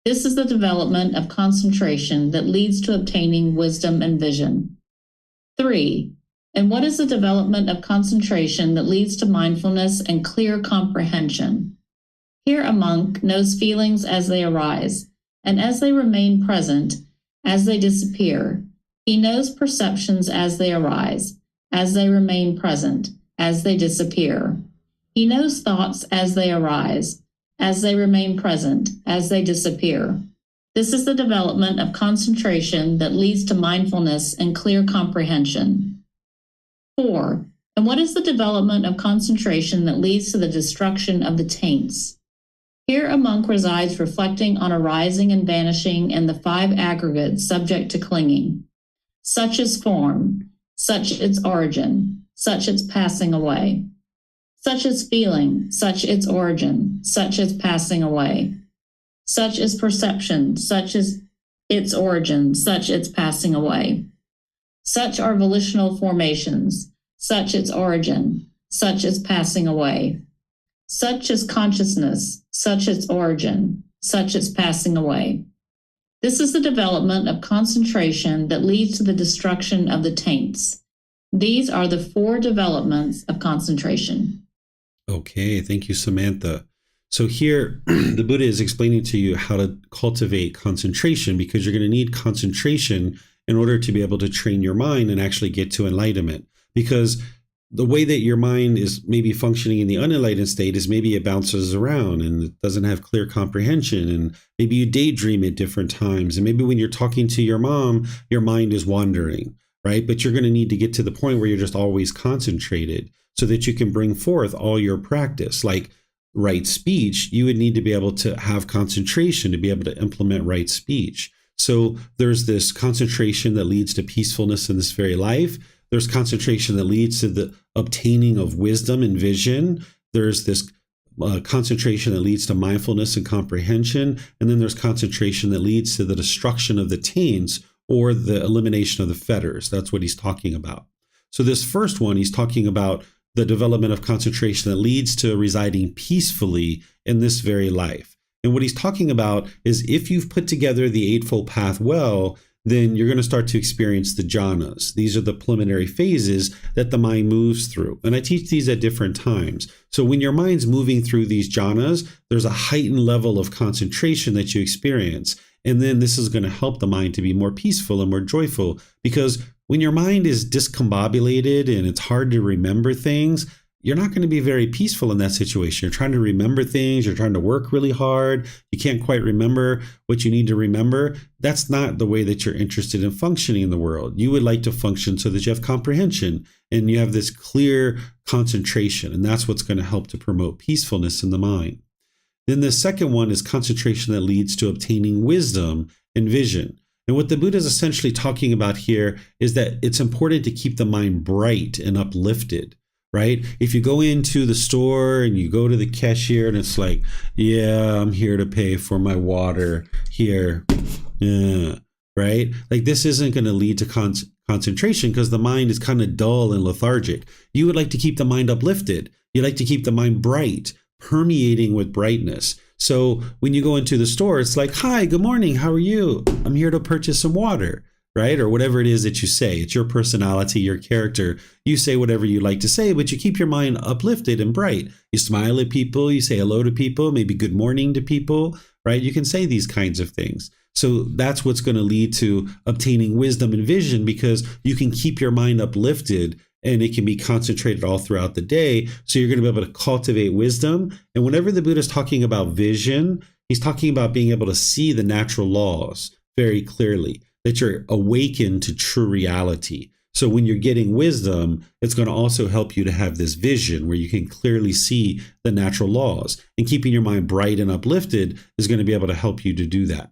This is the development of concentration that leads to obtaining wisdom and vision. 3, and what is the development of concentration that leads to mindfulness and clear comprehension? Here a monk knows feelings as they arise, and as they remain present, as they disappear. He knows perceptions as they arise, as they remain present, as they disappear. He knows thoughts as they arise, as they remain present, as they disappear. This is the development of concentration that leads to mindfulness and clear comprehension. 4, and what is the development of concentration that leads to the destruction of the taints? Here a monk resides reflecting on arising and vanishing and the 5 aggregates subject to clinging. Such is form, such its origin, such its passing away. Such is feeling, such its origin, such its passing away. such is perception, such is its origin, such its passing away. Such are volitional formations, such its origin, such its passing away. Such is consciousness, such its origin, such its passing away. This is the development of concentration that leads to the destruction of the taints. These are the 4 developments of concentration. Okay, thank you, Samantha. So here, the Buddha is explaining to you how to cultivate concentration, because you're going to need concentration in order to be able to train your mind and actually get to enlightenment. Because the way that your mind is maybe functioning in the unenlightened state is maybe it bounces around and it doesn't have clear comprehension, and maybe you daydream at different times, and maybe when you're talking to your mom, your mind is wandering, right? But you're going to need to get to the point where you're just always concentrated so that you can bring forth all your practice. Like right speech, you would need to be able to have concentration to be able to implement right speech. So there's this concentration that leads to peacefulness in this very life. There's concentration that leads to the obtaining of wisdom and vision. There's this concentration that leads to mindfulness and comprehension. And then there's concentration that leads to the destruction of the taints, or the elimination of the fetters. That's what he's talking about. So this first one, he's talking about the development of concentration that leads to residing peacefully in this very life. And what he's talking about is, if you've put together the Eightfold Path well, then you're going to start to experience the jhanas. These are the preliminary phases that the mind moves through. And I teach these at different times. So when your mind's moving through these jhanas, there's a heightened level of concentration that you experience. And then this is going to help the mind to be more peaceful and more joyful, because when your mind is discombobulated and it's hard to remember things, you're not going to be very peaceful in that situation. You're trying to remember things. You're trying to work really hard. You can't quite remember what you need to remember. That's not the way that you're interested in functioning in the world. You would like to function so that you have comprehension and you have this clear concentration. And that's what's going to help to promote peacefulness in the mind. Then the second one is concentration that leads to obtaining wisdom and vision. And what the Buddha is essentially talking about here is that it's important to keep the mind bright and uplifted, right? If you go into the store and you go to the cashier and it's like, yeah, I'm here to pay for my water here. Yeah, right? Like, this isn't going to lead to concentration, because the mind is kind of dull and lethargic. You would like to keep the mind uplifted. You like to keep the mind bright, permeating with brightness. So when you go into the store, it's like, hi, good morning, how are you? I'm here to purchase some water, right? Or whatever it is that you say. It's your personality, your character. You say whatever you like to say, but you keep your mind uplifted and bright. You smile at people, you say hello to people, maybe good morning to people, right? You can say these kinds of things. So that's what's going to lead to obtaining wisdom and vision, because you can keep your mind uplifted and it can be concentrated all throughout the day. So you're going to be able to cultivate wisdom. And whenever the Buddha is talking about vision, he's talking about being able to see the natural laws very clearly, that you're awakened to true reality. So when you're getting wisdom, it's going to also help you to have this vision where you can clearly see the natural laws. And keeping your mind bright and uplifted is going to be able to help you to do that.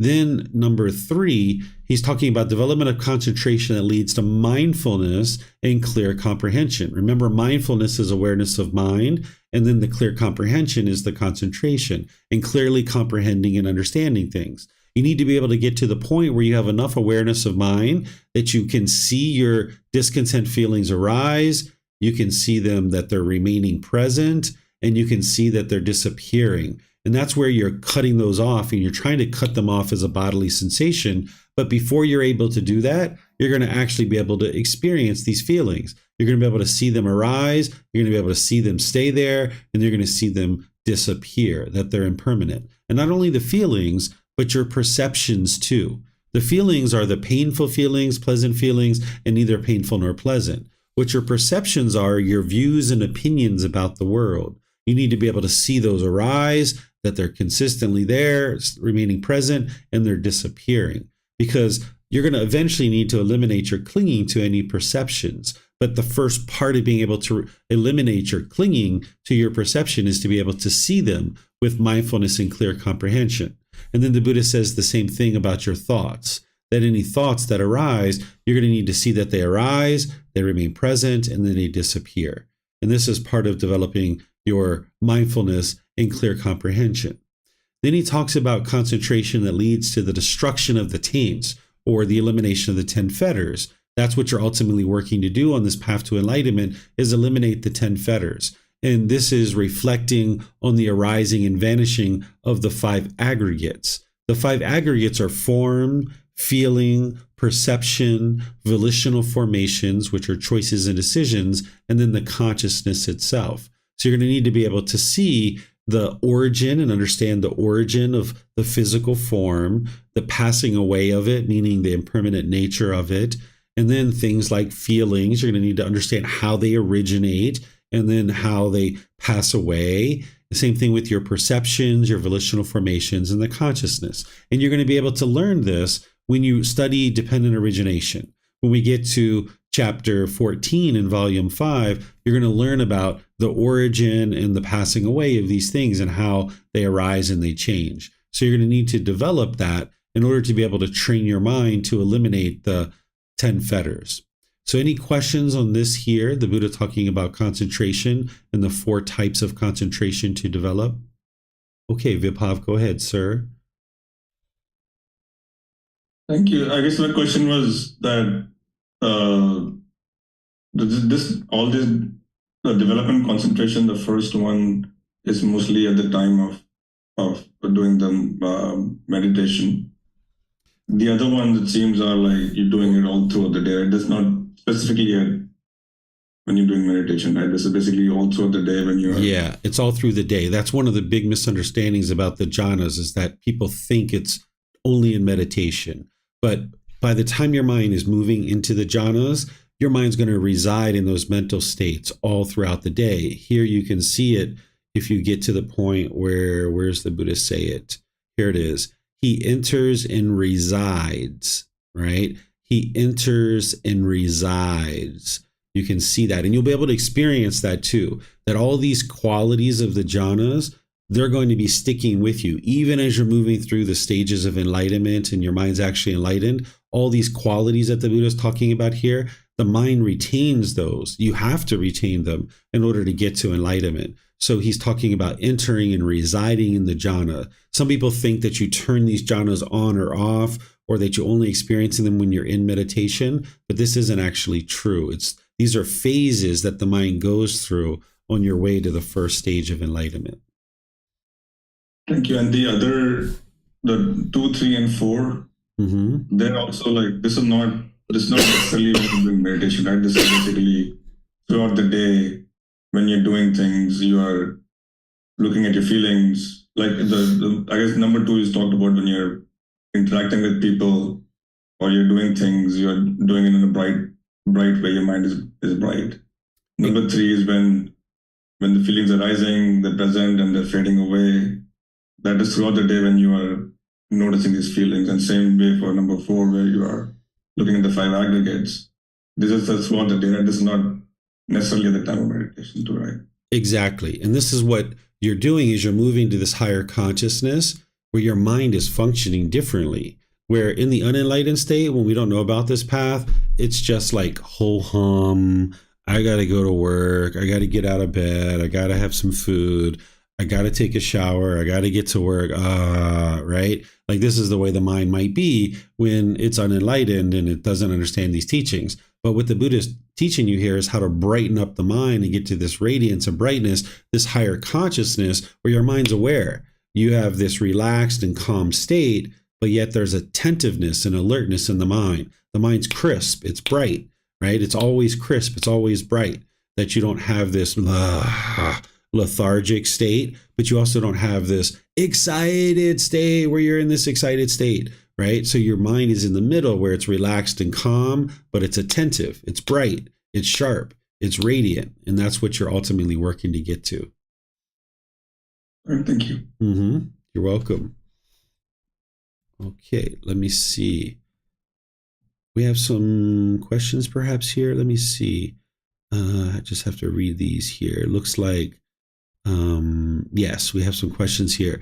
Then number 3, he's talking about development of concentration that leads to mindfulness and clear comprehension. Remember, mindfulness is awareness of mind, and then the clear comprehension is the concentration and clearly comprehending and understanding things. You need to be able to get to the point where you have enough awareness of mind that you can see your discontent feelings arise, you can see them that they're remaining present, and you can see that they're disappearing. And that's where you're cutting those off, and you're trying to cut them off as a bodily sensation. But before you're able to do that, you're going to actually be able to experience these feelings. You're going to be able to see them arise. You're going to be able to see them stay there, and you're going to see them disappear, that they're impermanent. And not only the feelings, but your perceptions too. The feelings are the painful feelings, pleasant feelings, and neither painful nor pleasant. What your perceptions are your views and opinions about the world. You need to be able to see those arise, that they're consistently there, remaining present, and they're disappearing. Because you're going to eventually need to eliminate your clinging to any perceptions. But the first part of being able to eliminate your clinging to your perception is to be able to see them with mindfulness and clear comprehension. And then the Buddha says the same thing about your thoughts, that any thoughts that arise, you're going to need to see that they arise, they remain present, and then they disappear. And this is part of developing your mindfulness and clear comprehension. Then he talks about concentration that leads to the destruction of the taints or the elimination of the 10 fetters. That's what you're ultimately working to do on this path to enlightenment, is eliminate the 10 fetters. And this is reflecting on the arising and vanishing of the 5 aggregates. The 5 aggregates are form, feeling, perception, volitional formations, which are choices and decisions, and then the consciousness itself. So you're going to need to be able to see the origin and understand the origin of the physical form, the passing away of it, meaning the impermanent nature of it, and then things like feelings. You're going to need to understand how they originate and then how they pass away. The same thing with your perceptions, your volitional formations, and the consciousness. And you're going to be able to learn this when you study dependent origination. When we get to chapter 14 in volume 5, you're going to learn about the origin and the passing away of these things and how they arise and they change. So you're going to need to develop that in order to be able to train your mind to eliminate the 10 fetters. So any questions on this here? The Buddha talking about concentration and the 4 types of concentration to develop. Okay, Vibhav, go ahead, sir. Thank you. I guess my question was that development concentration, the first one is mostly at the time of doing the meditation. The other ones, it seems, are like you're doing it all throughout the day. It does not specifically when you're doing meditation, right? This is basically all throughout the day when you're... Yeah, it's all through the day. That's one of the big misunderstandings about the jhanas, is that people think it's only in meditation. But by the time your mind is moving into the jhanas, your mind's going to reside in those mental states all throughout the day. Here you can see it if you get to the point where's the Buddha say it? Here it is. He enters and resides, right? He enters and resides. You can see that, and you'll be able to experience that too, that all these qualities of the jhanas, they're going to be sticking with you. Even as you're moving through the stages of enlightenment and your mind's actually enlightened, all these qualities that the Buddha is talking about here, the mind retains those. You have to retain them in order to get to enlightenment. So he's talking about entering and residing in the jhana. Some people think that you turn these jhanas on or off, or that you only experience them when you're in meditation, but this isn't actually true. These are phases that the mind goes through on your way to the first stage of enlightenment. Thank you. And the 2, 3, and 4, they're also like, this is not necessarily when you're doing meditation, right? This is basically throughout the day when you're doing things, you are looking at your feelings. Like I guess number 2 is talked about when you're interacting with people or you're doing things, you're doing it in a bright way, your mind is bright. Number 3 is when the feelings are rising, they're present and they're fading away. That is throughout the day when you are noticing these feelings. And same way for number 4, where you are looking at the 5 aggregates. This is throughout the day. This is not necessarily at the time of meditation too, right? Exactly. And this is what you're doing, is you're moving to this higher consciousness where your mind is functioning differently. Where in the unenlightened state, when we don't know about this path, it's just like ho hum. I got to go to work. I got to get out of bed. I got to have some food. I got to take a shower. I got to get to work. Right? Like this is the way the mind might be when it's unenlightened and it doesn't understand these teachings. But what the Buddha is teaching you here is how to brighten up the mind and get to this radiance and brightness, this higher consciousness where your mind's aware. You have this relaxed and calm state, but yet there's attentiveness and alertness in the mind. The mind's crisp. It's bright, right? It's always crisp. It's always bright. That you don't have this lethargic state, but you also don't have this excited state where you're in this excited state, right? So your mind is in the middle where it's relaxed and calm, but it's attentive. It's bright. It's sharp. It's radiant. And that's what you're ultimately working to get to. All right, thank you. You're welcome. Okay, let me see. We have some questions perhaps here. Let me see. I just have to read these here. It looks like, yes, we have some questions here.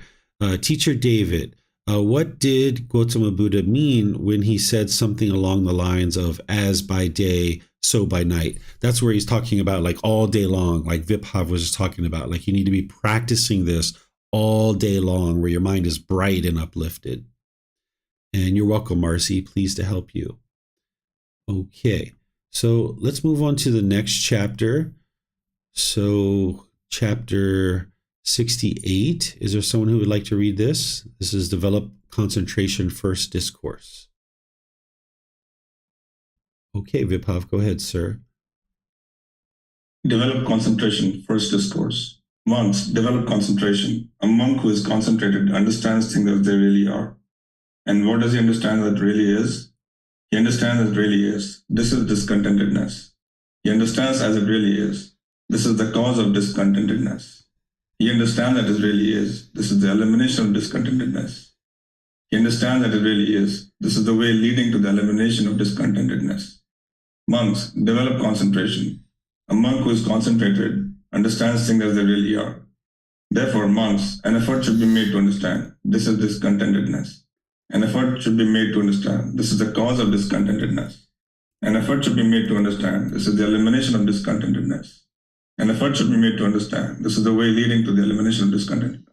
Teacher David, what did Gautama Buddha mean when he said something along the lines of as by day, so by night? That's where he's talking about like all day long, like Vibhav was just talking about, like you need to be practicing this all day long, where your mind is bright and uplifted. And you're welcome, Marcy. Pleased to help you. Okay, so let's move on to the next chapter. So chapter 68. Is there someone who would like to read this? This is Develop Concentration First Discourse. Okay, Vibhav, go ahead, sir. Develop concentration, first discourse. Monks, develop concentration. A monk who is concentrated understands things as they really are. And what does he understand that really is? He understands as really is. This is discontentedness. He understands as it really is. This is the cause of discontentedness. He understands that it really is. This is the elimination of discontentedness. He understands that it really is. This is the way leading to the elimination of discontentedness. Monks, develop concentration. A monk who is concentrated understands things as they really are. Therefore, monks, an effort should be made to understand this is discontentedness. An effort should be made to understand this is the cause of discontentedness. An effort should be made to understand this is the elimination of discontentedness. An effort should be made to understand this is the way leading to the elimination of discontentedness.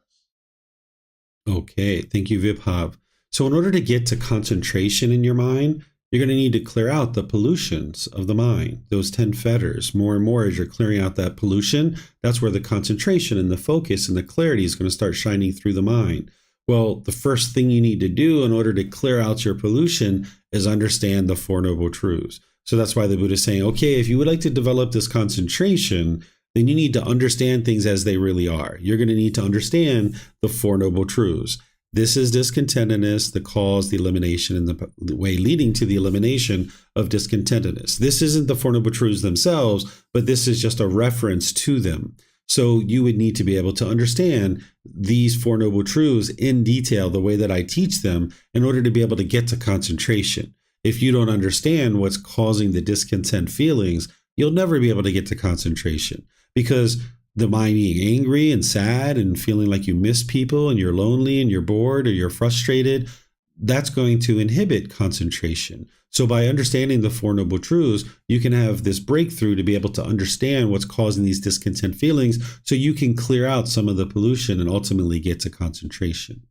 Okay, thank you, Vibhav. So in order to get to concentration in your mind, you're going to need to clear out the pollutions of the mind, those 10 fetters. More and more as you're clearing out that pollution, that's where the concentration and the focus and the clarity is going to start shining through the mind. Well, the first thing you need to do in order to clear out your pollution is understand the Four Noble Truths. So that's why the Buddha is saying, okay, if you would like to develop this concentration, then you need to understand things as they really are. You're going to need to understand the Four Noble Truths. This is discontentedness, the cause, the elimination, and the way leading to the elimination of discontentedness. This isn't the Four Noble Truths themselves, but this is just a reference to them. So you would need to be able to understand these Four Noble Truths in detail, the way that I teach them, in order to be able to get to concentration. If you don't understand what's causing the discontent feelings, you'll never be able to get to concentration, because the mind being angry and sad and feeling like you miss people and you're lonely and you're bored or you're frustrated, that's going to inhibit concentration. So by understanding the Four Noble Truths, you can have this breakthrough to be able to understand what's causing these discontent feelings, so you can clear out some of the pollution and ultimately get to concentration.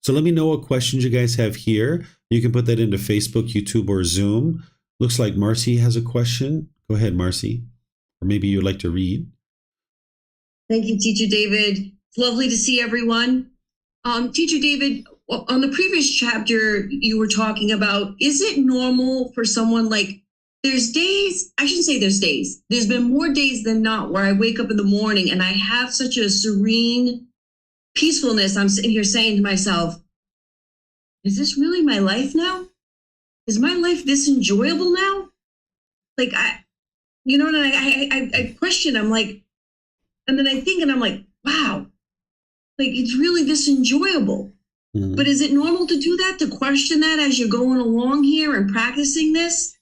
So let me know what questions you guys have here. You can put that into Facebook, YouTube, or Zoom. Looks like Marcy has a question. Go ahead, Marcy. Or maybe you'd like to read. Thank you, Teacher David. It's lovely to see everyone. Teacher David, on the previous chapter, you were talking about, is it normal for someone, like, there's days, I shouldn't say there's days, there's been more days than not where I wake up in the morning and I have such a serene peacefulness. I'm sitting here saying to myself, is this really my life now? Is my life this enjoyable now? Like, I question, I'm like, and then I think, and I'm like, wow, like, it's really this enjoyable. Mm-hmm. But is it normal to do that, to question that as you're going along here and practicing this?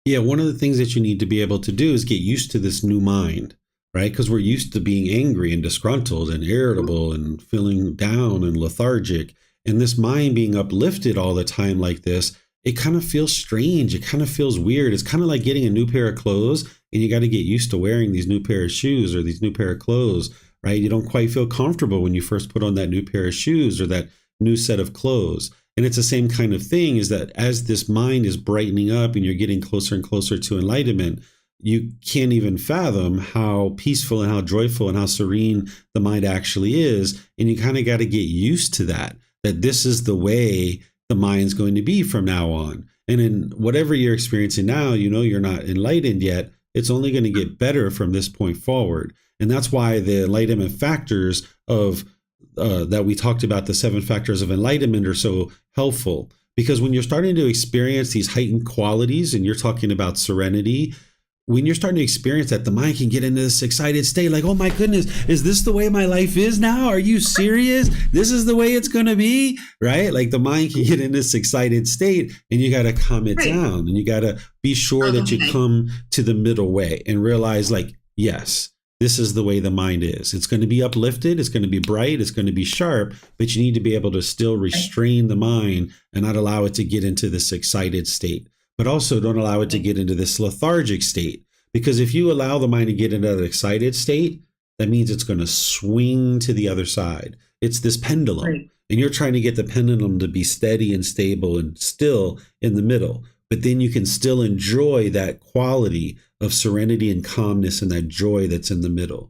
Yeah, one of the things that you need to be able to do is get used to this new mind, right? Because we're used to being angry and disgruntled and irritable and feeling down and lethargic. And this mind being uplifted all the time like this, it kind of feels strange. It kind of feels weird. It's kind of like getting a new pair of clothes and you got to get used to wearing these new pair of shoes or these new pair of clothes, right? You don't quite feel comfortable when you first put on that new pair of shoes or that new set of clothes. And it's the same kind of thing, is that as this mind is brightening up and you're getting closer and closer to enlightenment, you can't even fathom how peaceful and how joyful and how serene the mind actually is. And you kind of got to get used to that this is the way the mind's going to be from now on. And in whatever you're experiencing now, you know you're not enlightened yet. It's only going to get better from this point forward. And that's why the enlightenment factors of that we talked about, the 7 factors of enlightenment, are so helpful. Because when you're starting to experience these heightened qualities, and you're talking about serenity, when you're starting to experience that, the mind can get into this excited state, like, oh my goodness, is this the way my life is now? Are you serious? This is the way it's going to be, right? Like, the mind can get in this excited state, and you got to calm it down, and you got to be sure that you come to the middle way and realize, like, yes, this is the way the mind is. It's going to be uplifted. It's going to be bright. It's going to be sharp, but you need to be able to still restrain the mind and not allow it to get into this excited state. But also don't allow it to get into this lethargic state. Because if you allow the mind to get into that excited state, that means it's going to swing to the other side. It's this pendulum. Right. And you're trying to get the pendulum to be steady and stable and still in the middle. But then you can still enjoy that quality of serenity and calmness and that joy that's in the middle.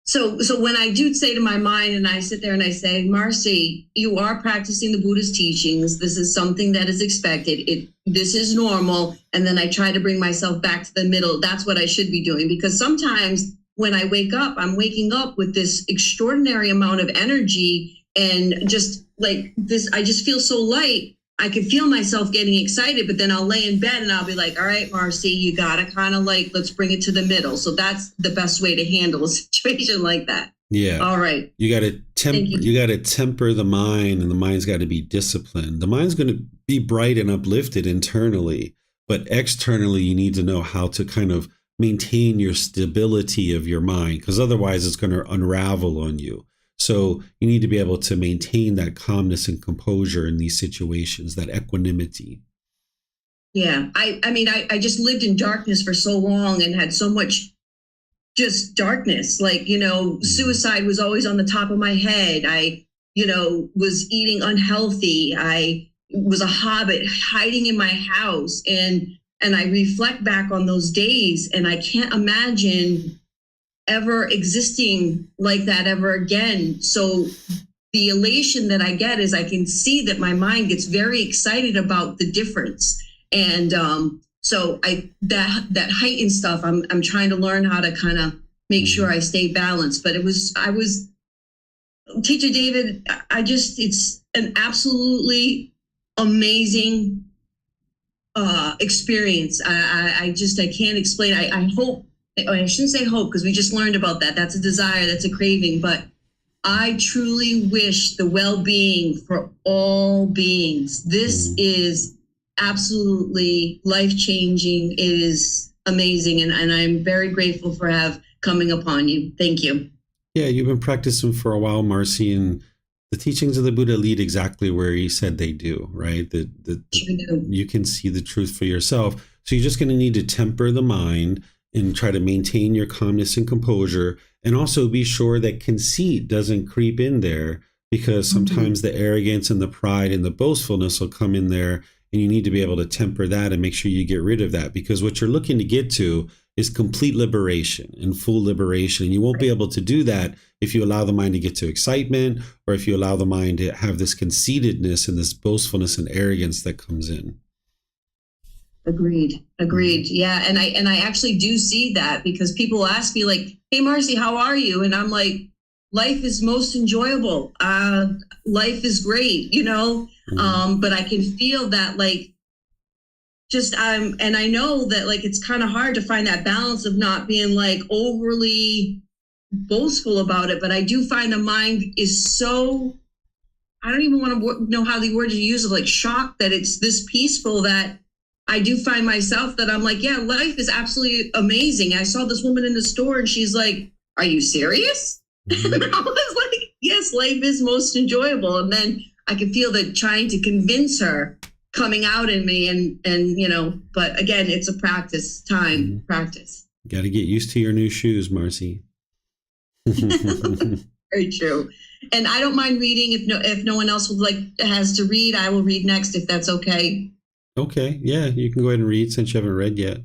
So when I do say to my mind and I sit there and I say, Marcy, you are practicing the Buddha's teachings. This is something that is expected. This is normal. And then I try to bring myself back to the middle. That's what I should be doing, because sometimes when I wake up, I'm waking up with this extraordinary amount of energy and just like this, I just feel so light. I can feel myself getting excited, but then I'll lay in bed and I'll be like, all right, Marcy, you got to kind of like, let's bring it to the middle. So that's the best way to handle a situation like that. Yeah. All right. You got to temper the mind, and the mind's got to be disciplined. The mind's going to be bright and uplifted internally, but externally you need to know how to kind of maintain your stability of your mind, because otherwise it's going to unravel on you. So you need to be able to maintain that calmness and composure in these situations, that equanimity. Yeah. I mean, I just lived in darkness for so long and had so much just darkness. Like, suicide was always on the top of my head. I, was eating unhealthy. I was a hobbit hiding in my house. And I reflect back on those days and I can't imagine ever existing like that ever again. So the elation that I get is I can see that my mind gets very excited about the difference. And so that heightened stuff, I'm trying to learn how to kind of make sure I stay balanced. But Teacher David, it's an absolutely amazing experience. I can't explain. I hope, I shouldn't say hope, because we just learned about that. That's a desire, that's a craving. But I truly wish the well-being for all beings. This is absolutely life-changing. It is amazing. And I'm very grateful for coming upon you. Thank you. Yeah, you've been practicing for a while, Marcy, and the teachings of the Buddha lead exactly where he said they do, right? You can see the truth for yourself. So you're just going to need to temper the mind and try to maintain your calmness and composure, and also be sure that conceit doesn't creep in there, because sometimes the arrogance and the pride and the boastfulness will come in there, and you need to be able to temper that and make sure you get rid of that, because what you're looking to get to is complete liberation and full liberation. And you won't be able to do that if you allow the mind to get to excitement, or if you allow the mind to have this conceitedness and this boastfulness and arrogance that comes in. Agreed. Yeah. And I actually do see that, because people ask me like, hey, Marcy, how are you? And I'm like, life is most enjoyable. Life is great, but I can feel that like, and I know that like, it's kind of hard to find that balance of not being like overly boastful about it. But I do find the mind is so, I don't even want to know how the word you use, of like shocked that it's this peaceful, that I do find myself that I'm like, yeah, life is absolutely amazing. I saw this woman in the store and she's like, are you serious? And I was like, yes, life is most enjoyable. And then I could feel that trying to convince her coming out in me, and but again, it's a practice. Practice. Got to get used to your new shoes, Marcy. Very true. And I don't mind reading if no one else has to read. I will read next if that's okay. Okay, yeah, you can go ahead and read since you haven't read yet.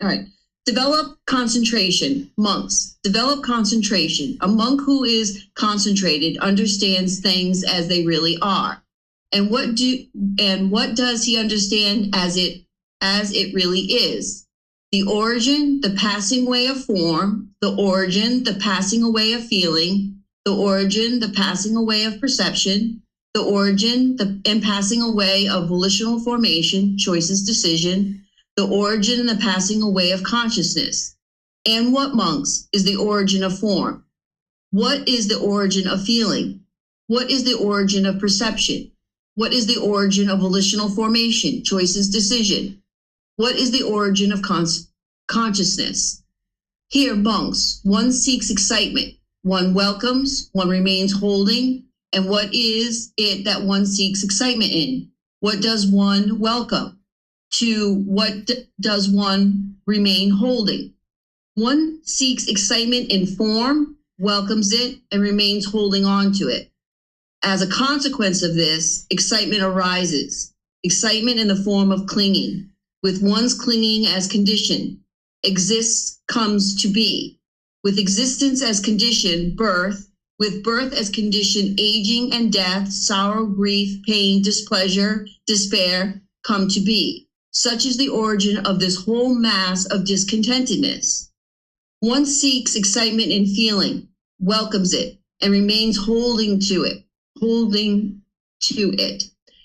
All right. Develop concentration. Monks, develop concentration. A monk who is concentrated understands things as they really are. And what does he understand as it really is? The origin, the passing away of form, the origin, the passing away of feeling, the origin, the passing away of perception, the origin, and passing away of volitional formation, choices, decision, the origin and the passing away of consciousness. And what, monks, is the origin of form? What is the origin of feeling? What is the origin of perception? What is the origin of volitional formation, choices, decision? What is the origin of consciousness? Here, monks, one seeks excitement, one welcomes, one remains holding. And what is it that one seeks excitement in? What does one welcome? To what does one remain holding? One seeks excitement in form, welcomes it, and remains holding on to it. As a consequence of this, excitement arises. Excitement in the form of clinging, with one's clinging as condition. Exists, comes to be. With existence as condition, birth. With birth as condition, aging and death, sorrow, grief, pain, displeasure, despair, come to be. Such is the origin of this whole mass of discontentedness. One seeks excitement in feeling, welcomes it, and remains holding to it.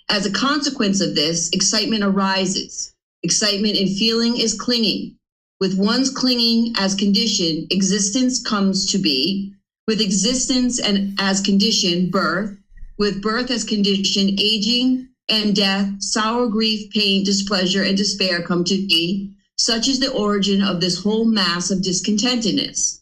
As a consequence of this, excitement arises. Excitement in feeling is clinging. With one's clinging as condition, existence comes to be. With existence and as condition, birth. With birth as condition, aging and death, sorrow, grief, pain, displeasure, and despair come to be. Such is the origin of this whole mass of discontentedness.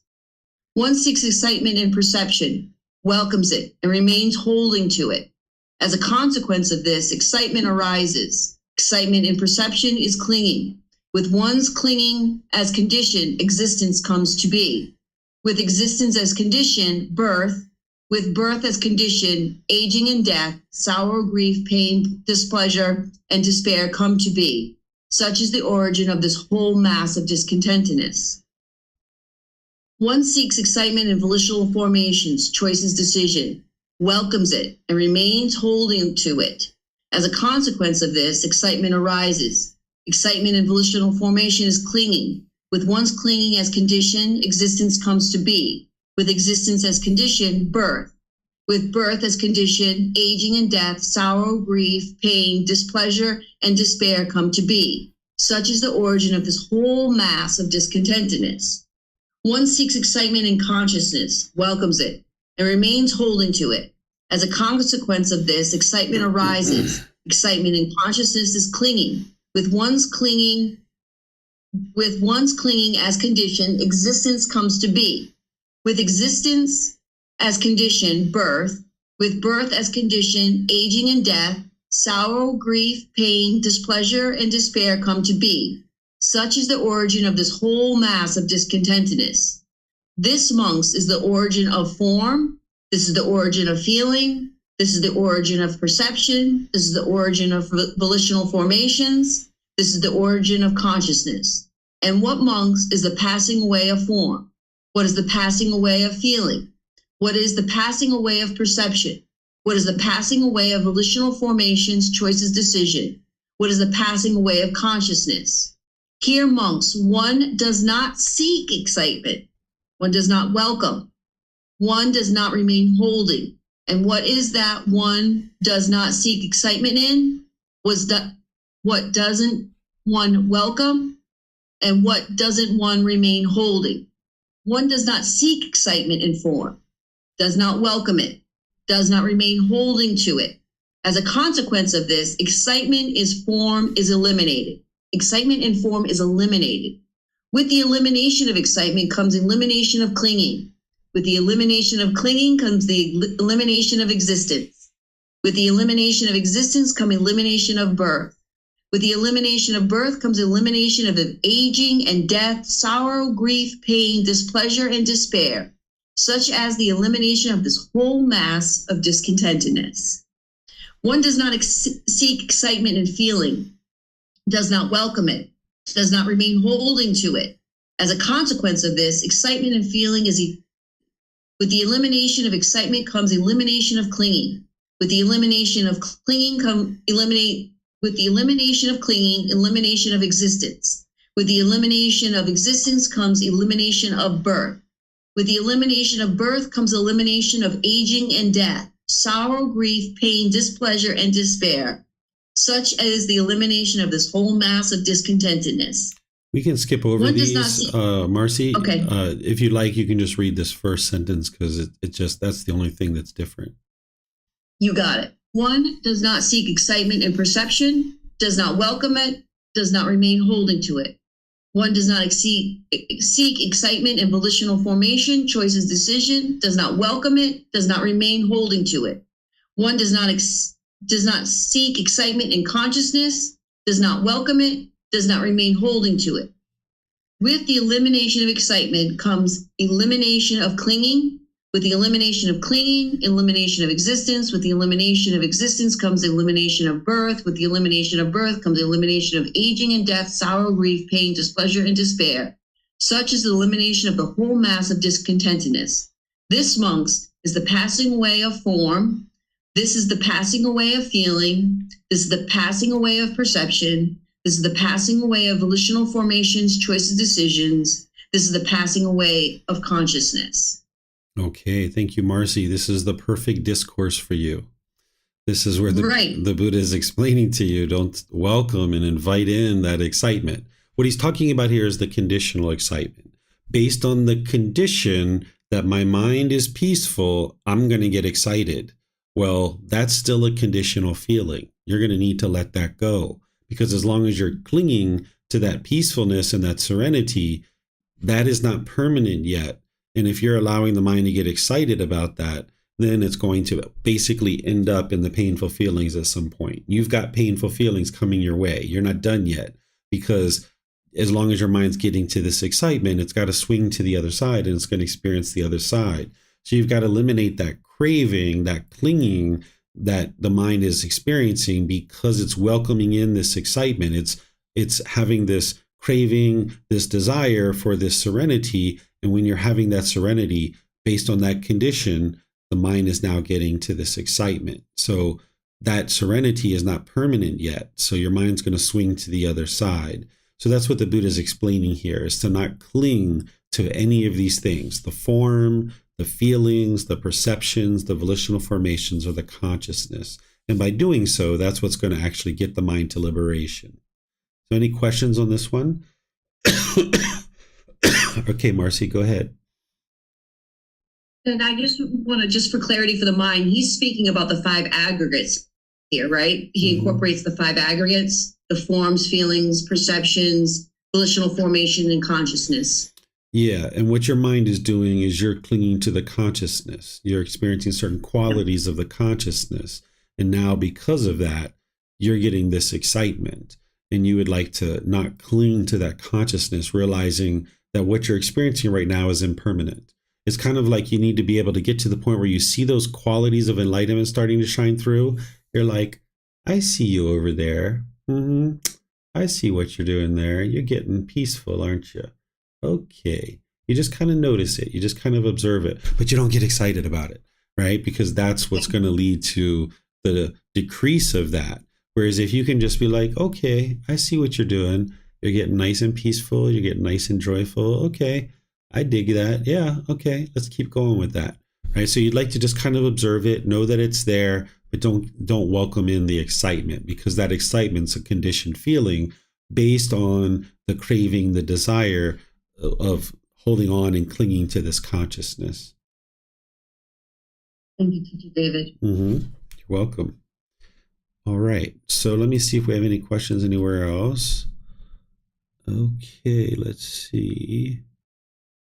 One seeks excitement in perception, welcomes it, and remains holding to it. As a consequence of this, excitement arises. Excitement in perception is clinging. With one's clinging as condition, existence comes to be. With existence as condition, birth. With birth as condition, aging and death, sorrow, grief, pain, displeasure, and despair come to be. Such is the origin of this whole mass of discontentedness. One seeks excitement in volitional formations, choices, decision, welcomes it, and remains holding to it. As a consequence of this, excitement arises. Excitement in volitional formation is clinging. With one's clinging as condition, existence comes to be. With existence as condition, birth. With birth as condition, aging and death, sorrow, grief, pain, displeasure, and despair come to be. Such is the origin of this whole mass of discontentedness. One seeks excitement in consciousness, welcomes it, and remains holding to it. As a consequence of this, excitement arises. Excitement in consciousness is clinging. With one's clinging as condition, existence comes to be. With existence as condition, birth. With birth as condition, aging and death, sorrow, grief, pain, displeasure, and despair come to be. Such is the origin of this whole mass of discontentedness. This, monks, is the origin of form. This is the origin of feeling. This is the origin of perception. This is the origin of volitional formations. This is the origin of consciousness. And what, monks, is the passing away of form? What is the passing away of feeling? What is the passing away of perception? What is the passing away of volitional formations, choices, decision? What is the passing away of consciousness? Here, monks, one does not seek excitement. One does not welcome. One does not remain holding. And what is that one does not seek excitement in? What doesn't one welcome? And what doesn't one remain holding? One does not seek excitement in form, does not welcome it, does not remain holding to it. As a consequence of this, excitement is eliminated. Excitement in form is eliminated. With the elimination of excitement comes elimination of clinging. With the elimination of clinging comes the elimination of existence. With the elimination of existence comes elimination of birth. With the elimination of birth comes elimination of aging and death, sorrow, grief, pain, displeasure, and despair, such as the elimination of this whole mass of discontentedness. One does not seek excitement in feeling, does not welcome it, does not remain holding to it. As a consequence of this, excitement and feeling with the elimination of excitement comes elimination of clinging. With the elimination of clinging elimination of existence. With the elimination of existence comes elimination of birth. With the elimination of birth comes elimination of aging and death, sorrow, grief, pain, displeasure, and despair, such as the elimination of this whole mass of discontentedness. We can skip over these, Marcy. Okay. If you like, you can just read this first sentence because that's the only thing that's different. You got it. One does not seek excitement in perception, does not welcome it, does not remain holding to it. One does not seek excitement in volitional formation, choices, decision, does not welcome it, does not remain holding to it. One does not seek excitement in consciousness, does not welcome it, does not remain holding to it. with the elimination of excitement comes elimination of clinging. With the elimination of clinging, elimination of existence. With the elimination of existence comes elimination of birth. With the elimination of birth comes elimination of aging and death, sorrow, grief, pain, displeasure, and despair. Such is the elimination of the whole mass of discontentedness. This, monks, is the passing away of form. This is the passing away of feeling. This is the passing away of perception. This is the passing away of volitional formations, choices, decisions. This is the passing away of consciousness. Okay, thank you, Marcy. This is the perfect discourse for you. This is where the Buddha is explaining to you, don't welcome and invite in that excitement. What he's talking about here is the conditional excitement. Based on the condition that my mind is peaceful, I'm going to get excited. Well, that's still a conditional feeling. You're going to need to let that go, because as long as you're clinging to that peacefulness and that serenity, that is not permanent yet. And if you're allowing the mind to get excited about that, then it's going to basically end up in the painful feelings at some point. You've got painful feelings coming your way. You're not done yet, because as long as your mind's getting to this excitement, it's got to swing to the other side and it's going to experience the other side. So you've got to eliminate that craving, that clinging that the mind is experiencing, because it's welcoming in this excitement. It's having this craving, this desire for this serenity. And when you're having that serenity based on that condition, the mind is now getting to this excitement. So that serenity is not permanent yet. So your mind's going to swing to the other side. So that's what the Buddha is explaining here, is to not cling to any of these things, the form, the feelings, the perceptions, the volitional formations, or the consciousness. And by doing so, that's what's going to actually get the mind to liberation. So any questions on this one? Okay, Marcy, go ahead. And I just want to, just for clarity for the mind, he's speaking about the 5 aggregates here, right? He incorporates the 5 aggregates, the forms, feelings, perceptions, volitional formation, and consciousness. Yeah, and what your mind is doing is you're clinging to the consciousness. You're experiencing certain qualities of the consciousness. And now because of that, you're getting this excitement. And you would like to not cling to that consciousness, realizing that what you're experiencing right now is impermanent. It's kind of like you need to be able to get to the point where you see those qualities of enlightenment starting to shine through. You're like, I see you over there. I see what you're doing there. You're getting peaceful, aren't you? Okay. You just kind of notice it. You just kind of observe it, but you don't get excited about it, right? Because that's what's going to lead to the decrease of that. Whereas if you can just be like, okay, I see what you're doing. You're getting nice and peaceful. You're getting nice and joyful. Okay, I dig that. Yeah, okay, let's keep going with that. Right? So you'd like to just kind of observe it, know that it's there, but don't welcome in the excitement, because that excitement's a conditioned feeling based on the craving, the desire of holding on and clinging to this consciousness. Thank you, Teacher David. You're welcome. All right, so let me see if we have any questions anywhere else. Okay, let's see.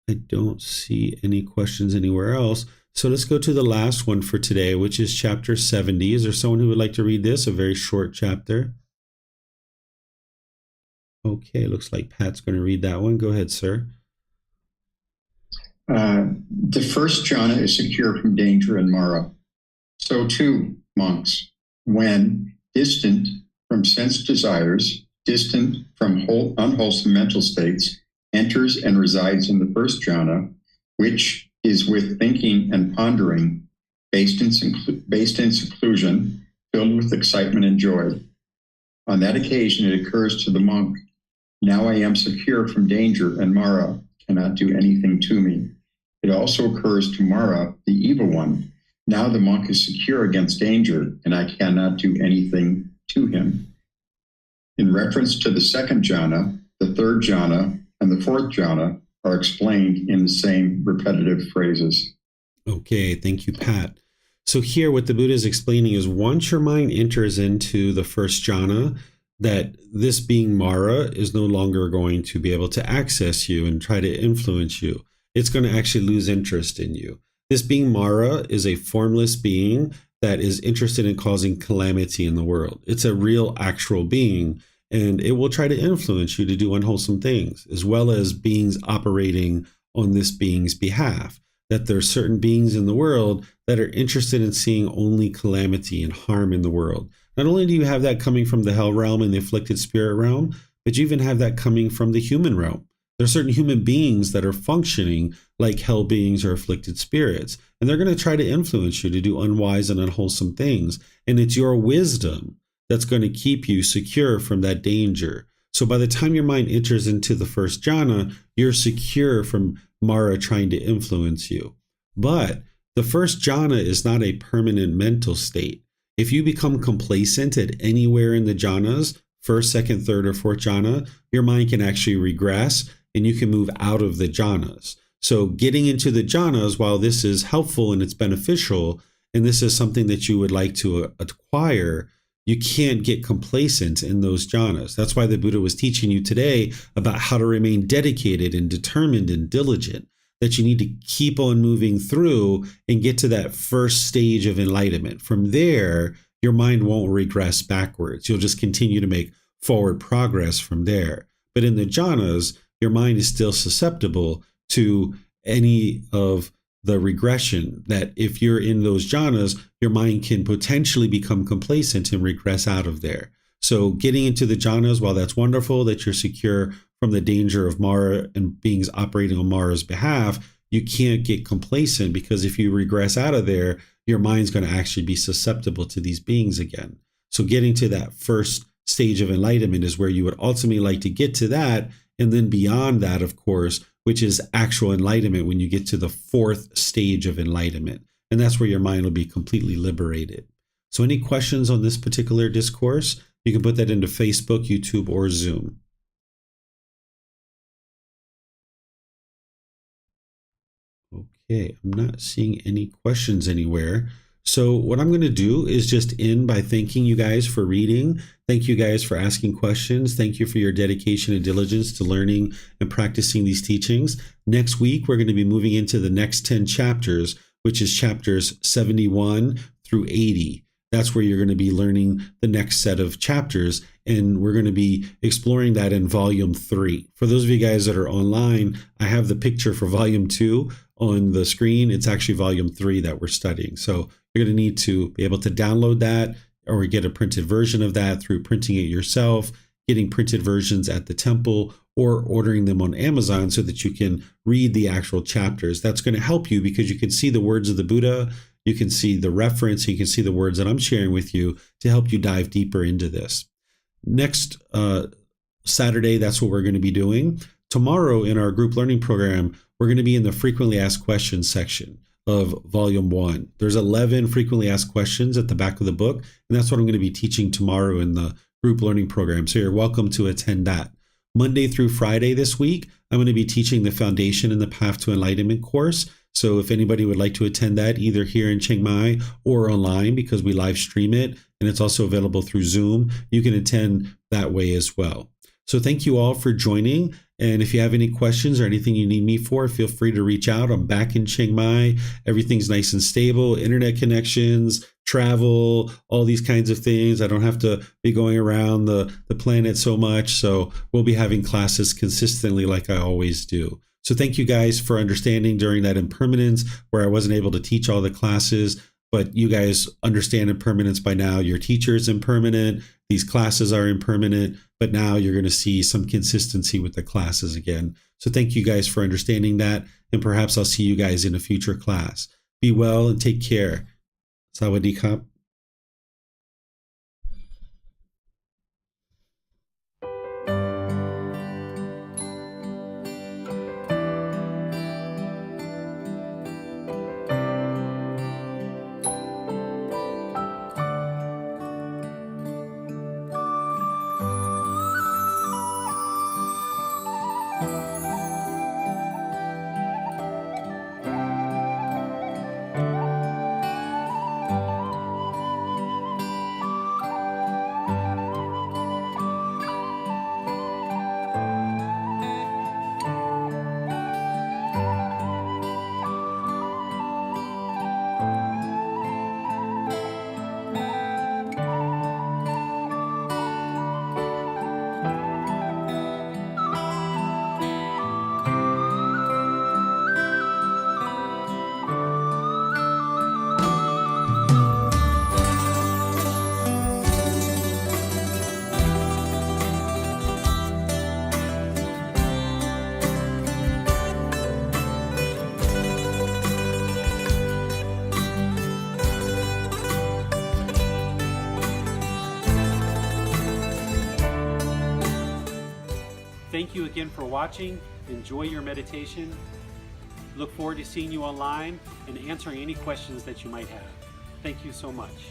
I don't see any questions anywhere else. So let's go to the last one for today, which is chapter 70. Is there someone who would like to read this? A very short chapter. Okay, looks like Pat's going to read that one. Go ahead, sir. The first jhana is secure from danger and Mara. So too, monks, when distant from sense desires, distant from unwholesome mental states, enters and resides in the first jhana, which is with thinking and pondering, based in seclusion, filled with excitement and joy. On that occasion, it occurs to the monk, now I am secure from danger, and Mara cannot do anything to me. It also occurs to Mara, the evil one, now the monk is secure against danger, and I cannot do anything to him. In reference to the second jhana, the third jhana, and the fourth jhana are explained in the same repetitive phrases. Okay, thank you, Pat. So here what the Buddha is explaining is once your mind enters into the first jhana, that this being Mara is no longer going to be able to access you and try to influence you. It's going to actually lose interest in you. This being Mara is a formless being that is interested in causing calamity in the world. It's a real actual being. and it will try to influence you to do unwholesome things, as well as beings operating on this being's behalf. That there are certain beings in the world that are interested in seeing only calamity and harm in the world. Not only do you have that coming from the hell realm and the afflicted spirit realm, but you even have that coming from the human realm. There are certain human beings that are functioning like hell beings or afflicted spirits, and they're going to try to influence you to do unwise and unwholesome things. And it's your wisdom that's going to keep you secure from that danger. So by the time your mind enters into the first jhana, you're secure from Mara trying to influence you. But the first jhana is not a permanent mental state. If you become complacent at anywhere in the jhanas, first, second, third, or fourth jhana, your mind can actually regress and you can move out of the jhanas. So getting into the jhanas, while this is helpful and it's beneficial, and this is something that you would like to acquire, you can't get complacent in those jhanas. That's why the Buddha was teaching you today about how to remain dedicated and determined and diligent, that you need to keep on moving through and get to that first stage of enlightenment. From there, your mind won't regress backwards. You'll just continue to make forward progress from there. But in the jhanas, your mind is still susceptible to any of the regression, that if you're in those jhanas, your mind can potentially become complacent and regress out of there. So getting into the jhanas, while that's wonderful that you're secure from the danger of Mara and beings operating on Mara's behalf, you can't get complacent, because if you regress out of there, your mind's going to actually be susceptible to these beings again. So getting to that first stage of enlightenment is where you would ultimately like to get to that. And then beyond that, of course, which is actual enlightenment, when you get to the fourth stage of enlightenment. And that's where your mind will be completely liberated. So any questions on this particular discourse, you can put that into Facebook, YouTube, or Zoom. Okay, I'm not seeing any questions anywhere. So what I'm going to do is just end by thanking you guys for reading. Thank you guys for asking questions. Thank you for your dedication and diligence to learning and practicing these teachings. Next week, we're going to be moving into the next 10 chapters, which is chapters 71 through 80. That's where you're going to be learning the next set of chapters. And we're going to be exploring that in volume 3. For those of you guys that are online, I have the picture for volume 2 on the screen. It's actually volume 3 that we're studying. So you're going to need to be able to download that or get a printed version of that through printing it yourself, getting printed versions at the temple, or ordering them on Amazon so that you can read the actual chapters. That's going to help you because you can see the words of the Buddha, you can see the reference, you can see the words that I'm sharing with you to help you dive deeper into this. Next Saturday, that's what we're going to be doing. Tomorrow in our group learning program, we're going to be in the frequently asked questions section of volume 1. There's 11 frequently asked questions at the back of the book, and that's what I'm going to be teaching tomorrow in the group learning program. So you're welcome to attend that. Monday through Friday this week, I'm going to be teaching the Foundation and the Path to Enlightenment course. So if anybody would like to attend that, either here in Chiang Mai or online, because we live stream it, and it's also available through Zoom, you can attend that way as well. So thank you all for joining. And if you have any questions or anything you need me for, feel free to reach out. I'm back in Chiang Mai. Everything's nice and stable. Internet connections, travel, all these kinds of things. I don't have to be going around the planet so much. So we'll be having classes consistently like I always do. So thank you guys for understanding during that impermanence where I wasn't able to teach all the classes. But you guys understand impermanence by now. Your teacher is impermanent. These classes are impermanent. But now you're going to see some consistency with the classes again. So thank you guys for understanding that. And perhaps I'll see you guys in a future class. Be well and take care. Sawadee krap. Thank you again for watching. Enjoy your meditation. Look forward to seeing you online and answering any questions that you might have. Thank you so much.